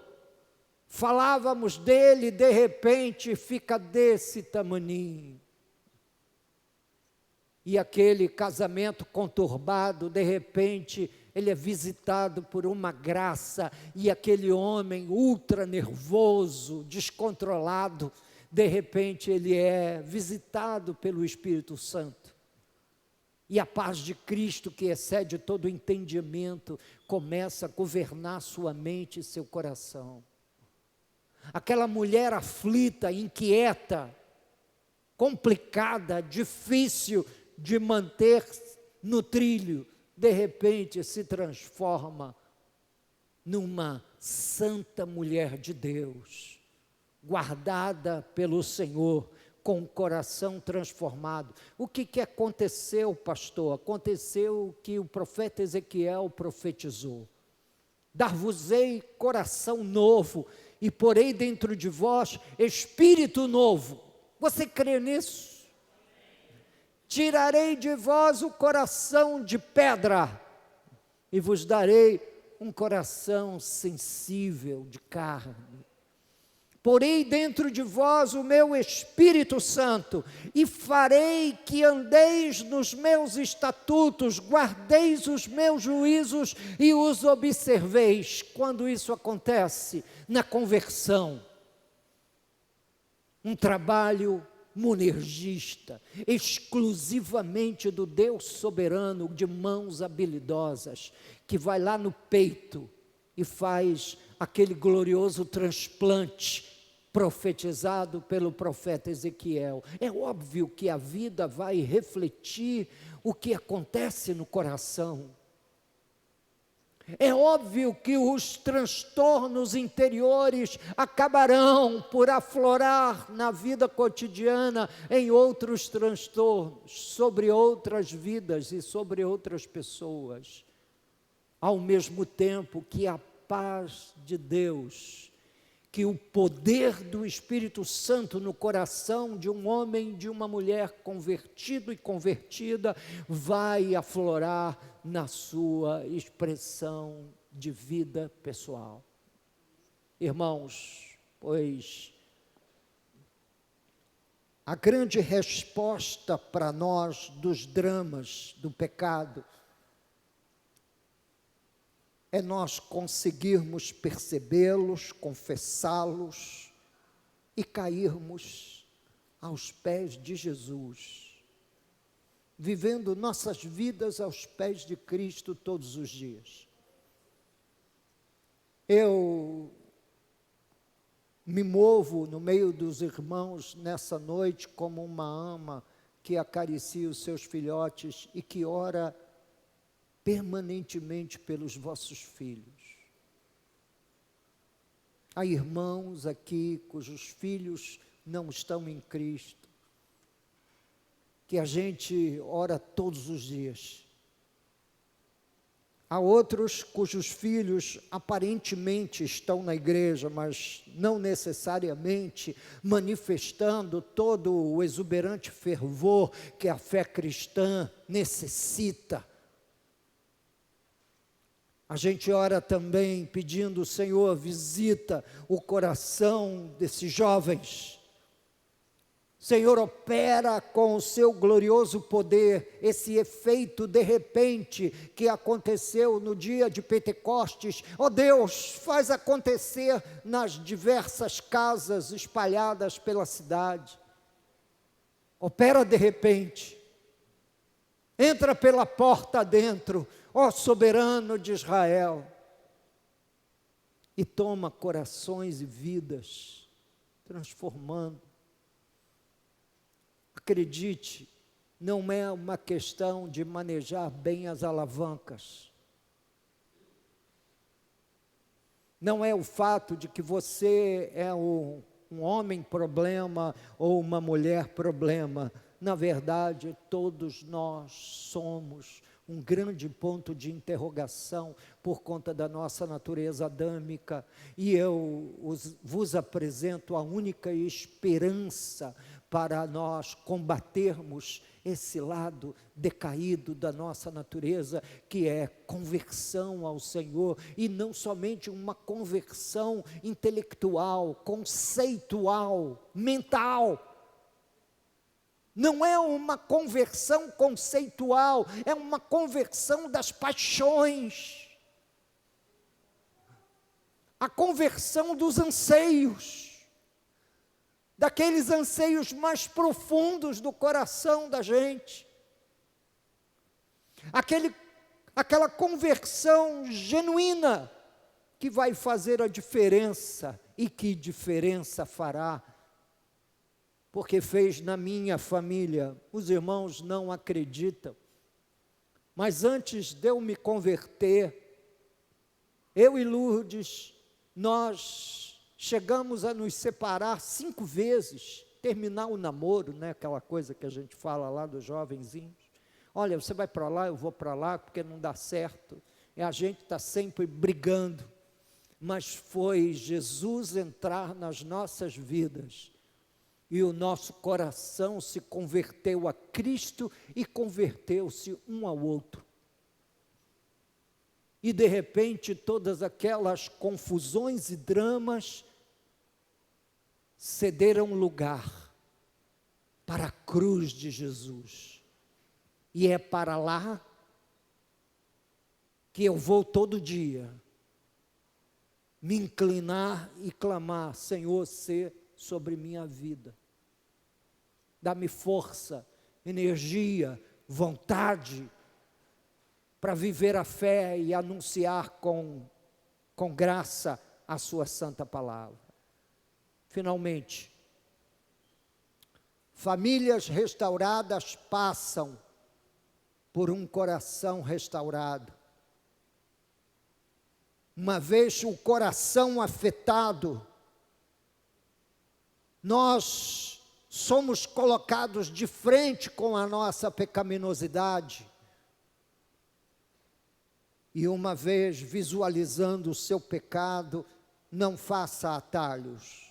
falávamos dele, de repente fica desse tamaninho. E aquele casamento conturbado, de repente, ele é visitado por uma graça, e aquele homem ultra nervoso, descontrolado, de repente ele é visitado pelo Espírito Santo. E a paz de Cristo, que excede todo o entendimento, começa a governar sua mente e seu coração. Aquela mulher aflita, inquieta, complicada, difícil de manter no trilho, de repente se transforma numa santa mulher de Deus, guardada pelo Senhor, com o coração transformado. O que aconteceu, pastor? Aconteceu o que o profeta Ezequiel profetizou: dar-vos-ei coração novo, e porei dentro de vós espírito novo. Você crê nisso? Tirarei de vós o coração de pedra, e vos darei um coração sensível de carne. Porei dentro de vós o meu Espírito Santo, e farei que andeis nos meus estatutos, guardeis os meus juízos e os observeis. Quando isso acontece? Na conversão. Um trabalho monergista, exclusivamente do Deus soberano, de mãos habilidosas, que vai lá no peito e faz aquele glorioso transplante profetizado pelo profeta Ezequiel. É óbvio que a vida vai refletir o que acontece no coração. É óbvio que os transtornos interiores acabarão por aflorar na vida cotidiana em outros transtornos, sobre outras vidas e sobre outras pessoas. Ao mesmo tempo que a paz de Deus, que o poder do Espírito Santo no coração de um homem e de uma mulher convertido e convertida vai aflorar na sua expressão de vida pessoal. Irmãos, pois a grande resposta para nós dos dramas do pecado é nós conseguirmos percebê-los, confessá-los e cairmos aos pés de Jesus, vivendo nossas vidas aos pés de Cristo todos os dias. Eu me movo no meio dos irmãos nessa noite como uma ama que acaricia os seus filhotes e que ora permanentemente pelos vossos filhos. Há irmãos aqui cujos filhos não estão em Cristo, que a gente ora todos os dias. Há outros cujos filhos aparentemente estão na igreja, mas não necessariamente manifestando todo o exuberante fervor que a fé cristã necessita. A gente ora também pedindo: Senhor, visita o coração desses jovens. Senhor, opera com o seu glorioso poder esse efeito de repente que aconteceu no dia de Pentecostes. Ó Deus, faz acontecer nas diversas casas espalhadas pela cidade. Opera de repente. Entra pela porta dentro, ó soberano de Israel, e toma corações e vidas, transformando. Acredite, não é uma questão de manejar bem as alavancas. Não é o fato de que você é um homem problema ou uma mulher problema. Na verdade, todos nós somos um grande ponto de interrogação por conta da nossa natureza adâmica. E eu vos apresento a única esperança para nós combatermos esse lado decaído da nossa natureza, que é conversão ao Senhor, e não somente uma conversão intelectual, conceitual, mental. Não é uma conversão conceitual, é uma conversão das paixões, a conversão dos anseios, daqueles anseios mais profundos do coração da gente, aquela conversão genuína que vai fazer a diferença, e que diferença fará, porque fez na minha família. Os irmãos não acreditam, mas antes de eu me converter, eu e Lourdes, nós chegamos a nos separar 5 vezes, terminar o namoro, né? Aquela coisa que a gente fala lá dos jovenzinhos. Olha, você vai para lá, eu vou para lá, porque não dá certo. E a gente está sempre brigando. Mas foi Jesus entrar nas nossas vidas, e o nosso coração se converteu a Cristo e converteu-se um ao outro. E de repente todas aquelas confusões e dramas cederam lugar para a cruz de Jesus. E é para lá que eu vou todo dia me inclinar e clamar: Senhor, sê sobre minha vida. Dá-me força, energia, vontade para viver a fé e anunciar com graça a sua santa palavra. Finalmente, famílias restauradas passam por um coração restaurado. Uma vez o coração afetado, nós somos colocados de frente com a nossa pecaminosidade, e uma vez visualizando o seu pecado, não faça atalhos.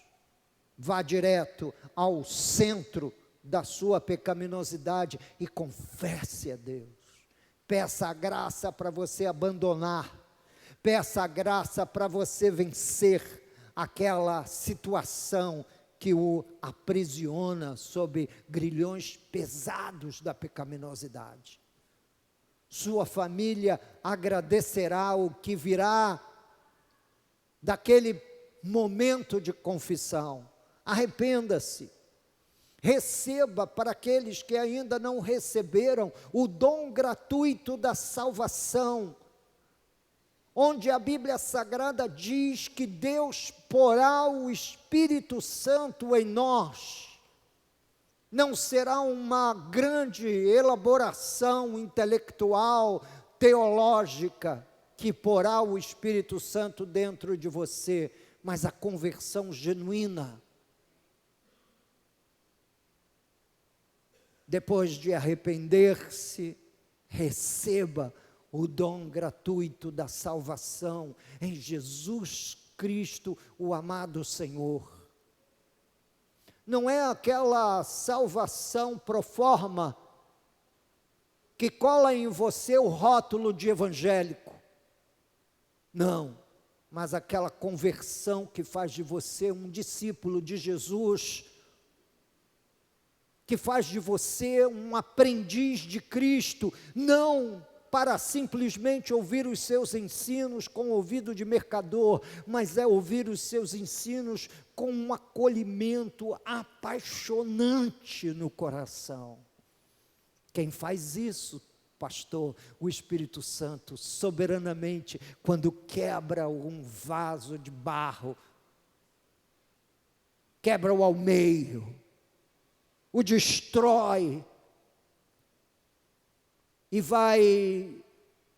Vá direto ao centro da sua pecaminosidade e confesse a Deus. Peça a graça para você abandonar. Peça a graça para você vencer aquela situação que o aprisiona sob grilhões pesados da pecaminosidade. Sua família agradecerá o que virá daquele momento de confissão. Arrependa-se. Receba, para aqueles que ainda não receberam, o dom gratuito da salvação, onde a Bíblia Sagrada diz que Deus porá o Espírito Santo em nós. Não será uma grande elaboração intelectual, teológica, que porá o Espírito Santo dentro de você, mas a conversão genuína. Depois de arrepender-se, receba o dom gratuito da salvação em Jesus Cristo, o amado Senhor. Não é aquela salvação pro forma que cola em você o rótulo de evangélico. Não, mas aquela conversão que faz de você um discípulo de Jesus, que faz de você um aprendiz de Cristo, não para simplesmente ouvir os seus ensinos com ouvido de mercador, mas é ouvir os seus ensinos com um acolhimento apaixonante no coração. Quem faz isso, pastor? O Espírito Santo, soberanamente, quando quebra um vaso de barro, quebra-o ao meio, o destrói, e vai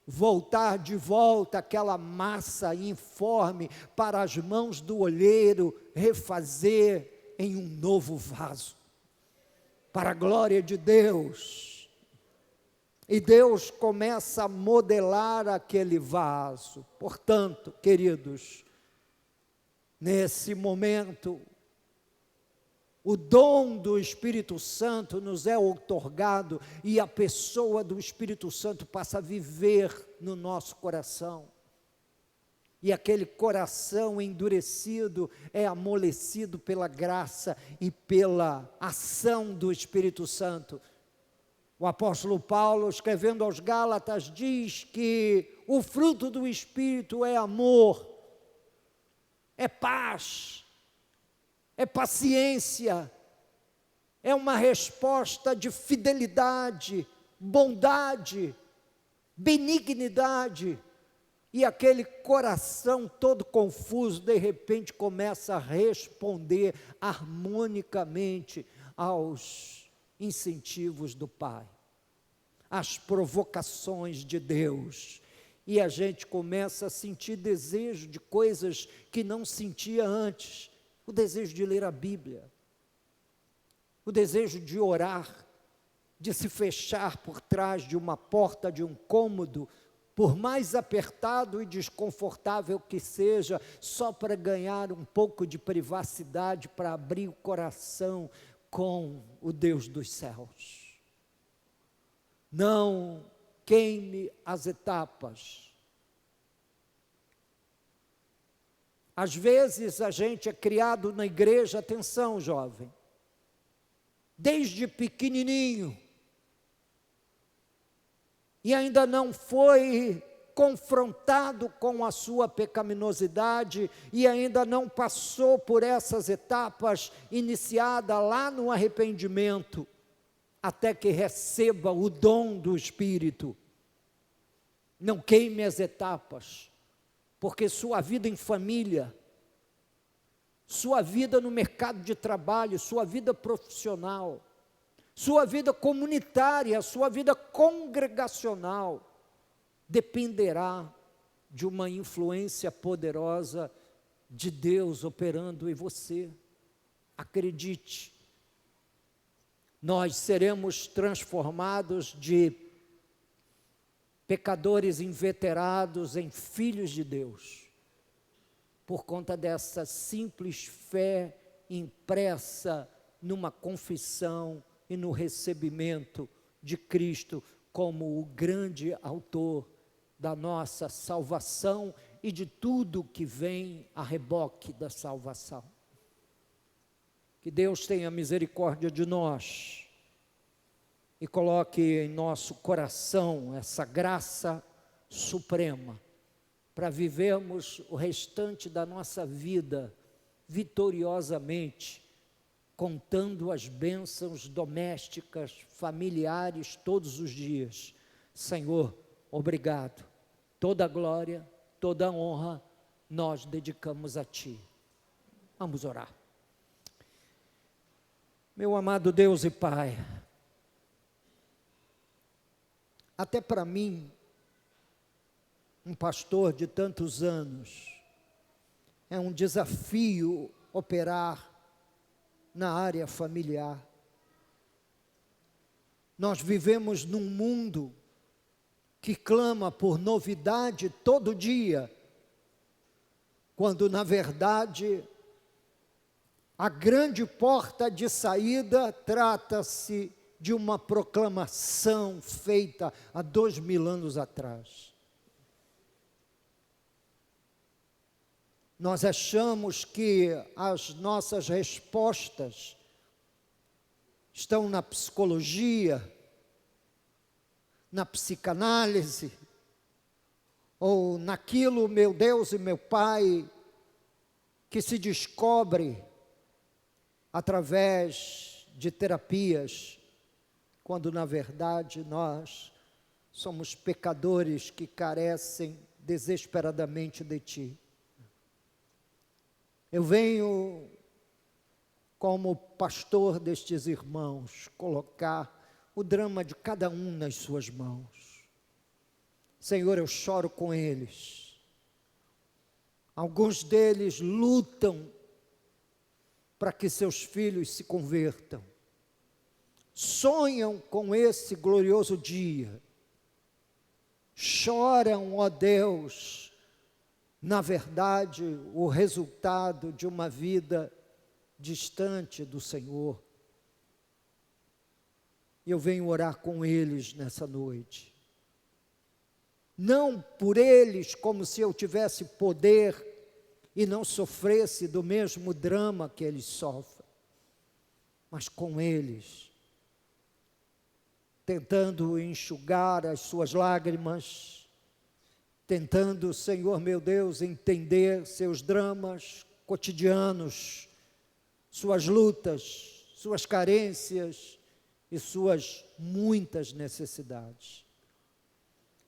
voltar de volta aquela massa informe para as mãos do olheiro, refazer em um novo vaso, para a glória de Deus. E Deus começa a modelar aquele vaso. Portanto, queridos, nesse momento, o dom do Espírito Santo nos é outorgado e a pessoa do Espírito Santo passa a viver no nosso coração. E aquele coração endurecido é amolecido pela graça e pela ação do Espírito Santo. O apóstolo Paulo, escrevendo aos Gálatas, diz que o fruto do Espírito é amor, é paz, é paciência, é uma resposta de fidelidade, bondade, benignidade, e aquele coração todo confuso, de repente começa a responder harmonicamente aos incentivos do Pai, às provocações de Deus, e a gente começa a sentir desejo de coisas que não sentia antes. O desejo de ler a Bíblia, o desejo de orar, de se fechar por trás de uma porta, de um cômodo, por mais apertado e desconfortável que seja, só para ganhar um pouco de privacidade, para abrir o coração com o Deus dos céus. Não queime as etapas. Às vezes a gente é criado na igreja, atenção jovem, desde pequenininho, e ainda não foi confrontado com a sua pecaminosidade, e ainda não passou por essas etapas iniciadas lá no arrependimento, até que receba o dom do Espírito. Não queime as etapas, porque sua vida em família, sua vida no mercado de trabalho, sua vida profissional, sua vida comunitária, sua vida congregacional, dependerá de uma influência poderosa de Deus operando em você. Acredite, nós seremos transformados de pecadores inveterados em filhos de Deus. por conta dessa simples fé impressa numa confissão e no recebimento de Cristo como o grande autor da nossa salvação e de tudo que vem a reboque da salvação. Que Deus tenha misericórdia de nós e coloque em nosso coração essa graça suprema para vivermos o restante da nossa vida vitoriosamente, contando as bênçãos domésticas, familiares, todos os dias. Senhor, obrigado. Toda a glória, toda a honra, nós dedicamos a Ti. Vamos orar. Meu amado Deus e Pai, até para mim, um pastor de tantos anos, é um desafio operar na área familiar. Nós vivemos num mundo que clama por novidade todo dia, quando na verdade a grande porta de saída trata-se de uma proclamação feita há 2000 anos atrás. Nós achamos que as nossas respostas estão na psicologia, na psicanálise, ou naquilo, meu Deus e meu Pai, que se descobre através de terapias, quando na verdade nós somos pecadores que carecem desesperadamente de Ti. Eu venho, como pastor destes irmãos, colocar o drama de cada um nas suas mãos. Senhor, eu choro com eles. Alguns deles lutam para que seus filhos se convertam. Sonham com esse glorioso dia. Choram, ó Deus, na verdade, o resultado de uma vida distante do Senhor. E eu venho orar com eles nessa noite. Não por eles como se eu tivesse poder e não sofresse do mesmo drama que eles sofrem, mas com eles, tentando enxugar as suas lágrimas, tentando, Senhor meu Deus, entender seus dramas cotidianos, suas lutas, suas carências e suas muitas necessidades.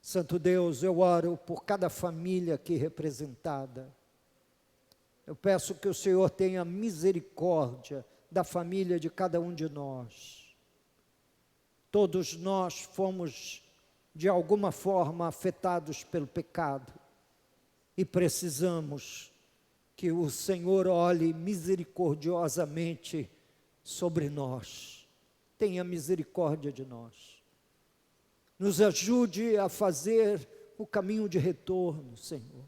Santo Deus, eu oro por cada família aqui representada. Eu peço que o Senhor tenha misericórdia da família de cada um de nós. Todos nós fomos, de alguma forma, afetados pelo pecado e precisamos que o Senhor olhe misericordiosamente sobre nós. Tenha misericórdia de nós. Nos ajude a fazer o caminho de retorno, Senhor.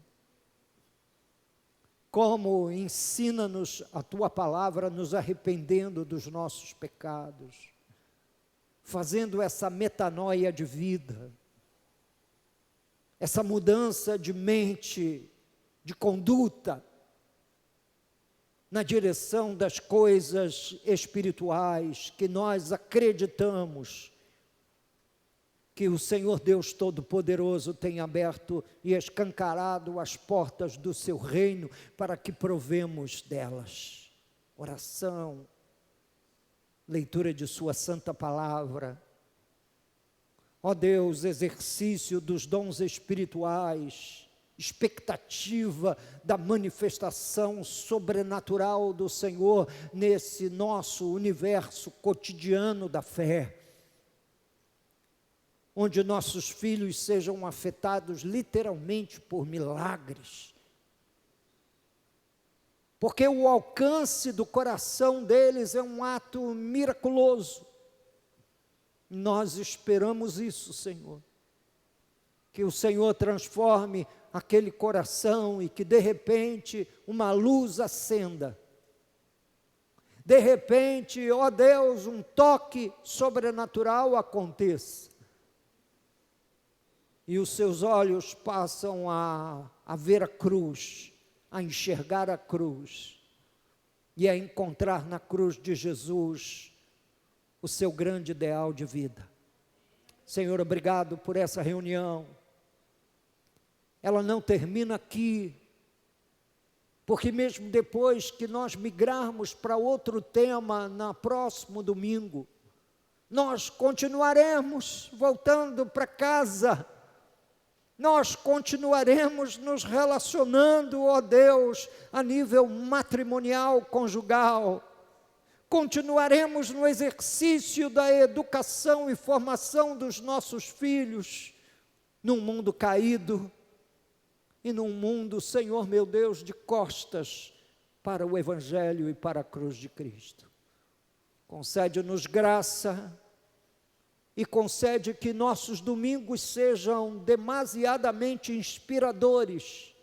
Como ensina-nos a Tua palavra, nos arrependendo dos nossos pecados, fazendo essa metanoia de vida, essa mudança de mente, de conduta, na direção das coisas espirituais, que nós acreditamos que o Senhor Deus Todo-Poderoso tem aberto e escancarado as portas do seu reino para que provemos delas. Oração, leitura de sua santa palavra. Ó Deus, exercício dos dons espirituais, expectativa da manifestação sobrenatural do Senhor nesse nosso universo cotidiano da fé, onde nossos filhos sejam afetados literalmente por milagres, porque o alcance do coração deles é um ato miraculoso. Nós esperamos isso, Senhor, que o Senhor transforme aquele coração e que de repente uma luz acenda. De repente, ó Deus, um toque sobrenatural aconteça. E os seus olhos passam a ver a cruz, a enxergar a cruz, e a encontrar na cruz de Jesus o seu grande ideal de vida. Senhor, obrigado por essa reunião. Ela não termina aqui, porque mesmo depois que nós migrarmos para outro tema no próximo domingo, nós continuaremos voltando para casa, nós continuaremos nos relacionando, ó Deus, a nível matrimonial, conjugal, continuaremos no exercício da educação e formação dos nossos filhos, num mundo caído, e num mundo, Senhor meu Deus, de costas para o Evangelho e para a cruz de Cristo. Concede-nos graça e concede que nossos domingos sejam demasiadamente inspiradores,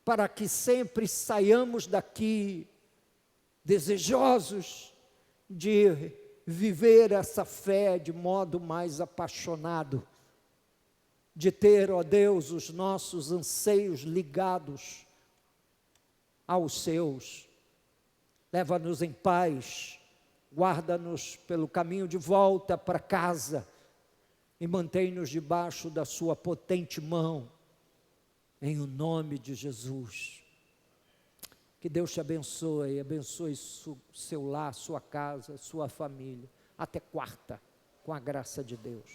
para que sempre saiamos daqui desejosos de viver essa fé de modo mais apaixonado, de ter, ó Deus, os nossos anseios ligados aos seus. Leva-nos em paz, guarda-nos pelo caminho de volta para casa e mantém-nos debaixo da sua potente mão, em o nome de Jesus. Que Deus te abençoe, abençoe seu lar, sua casa, sua família, até quarta, com a graça de Deus.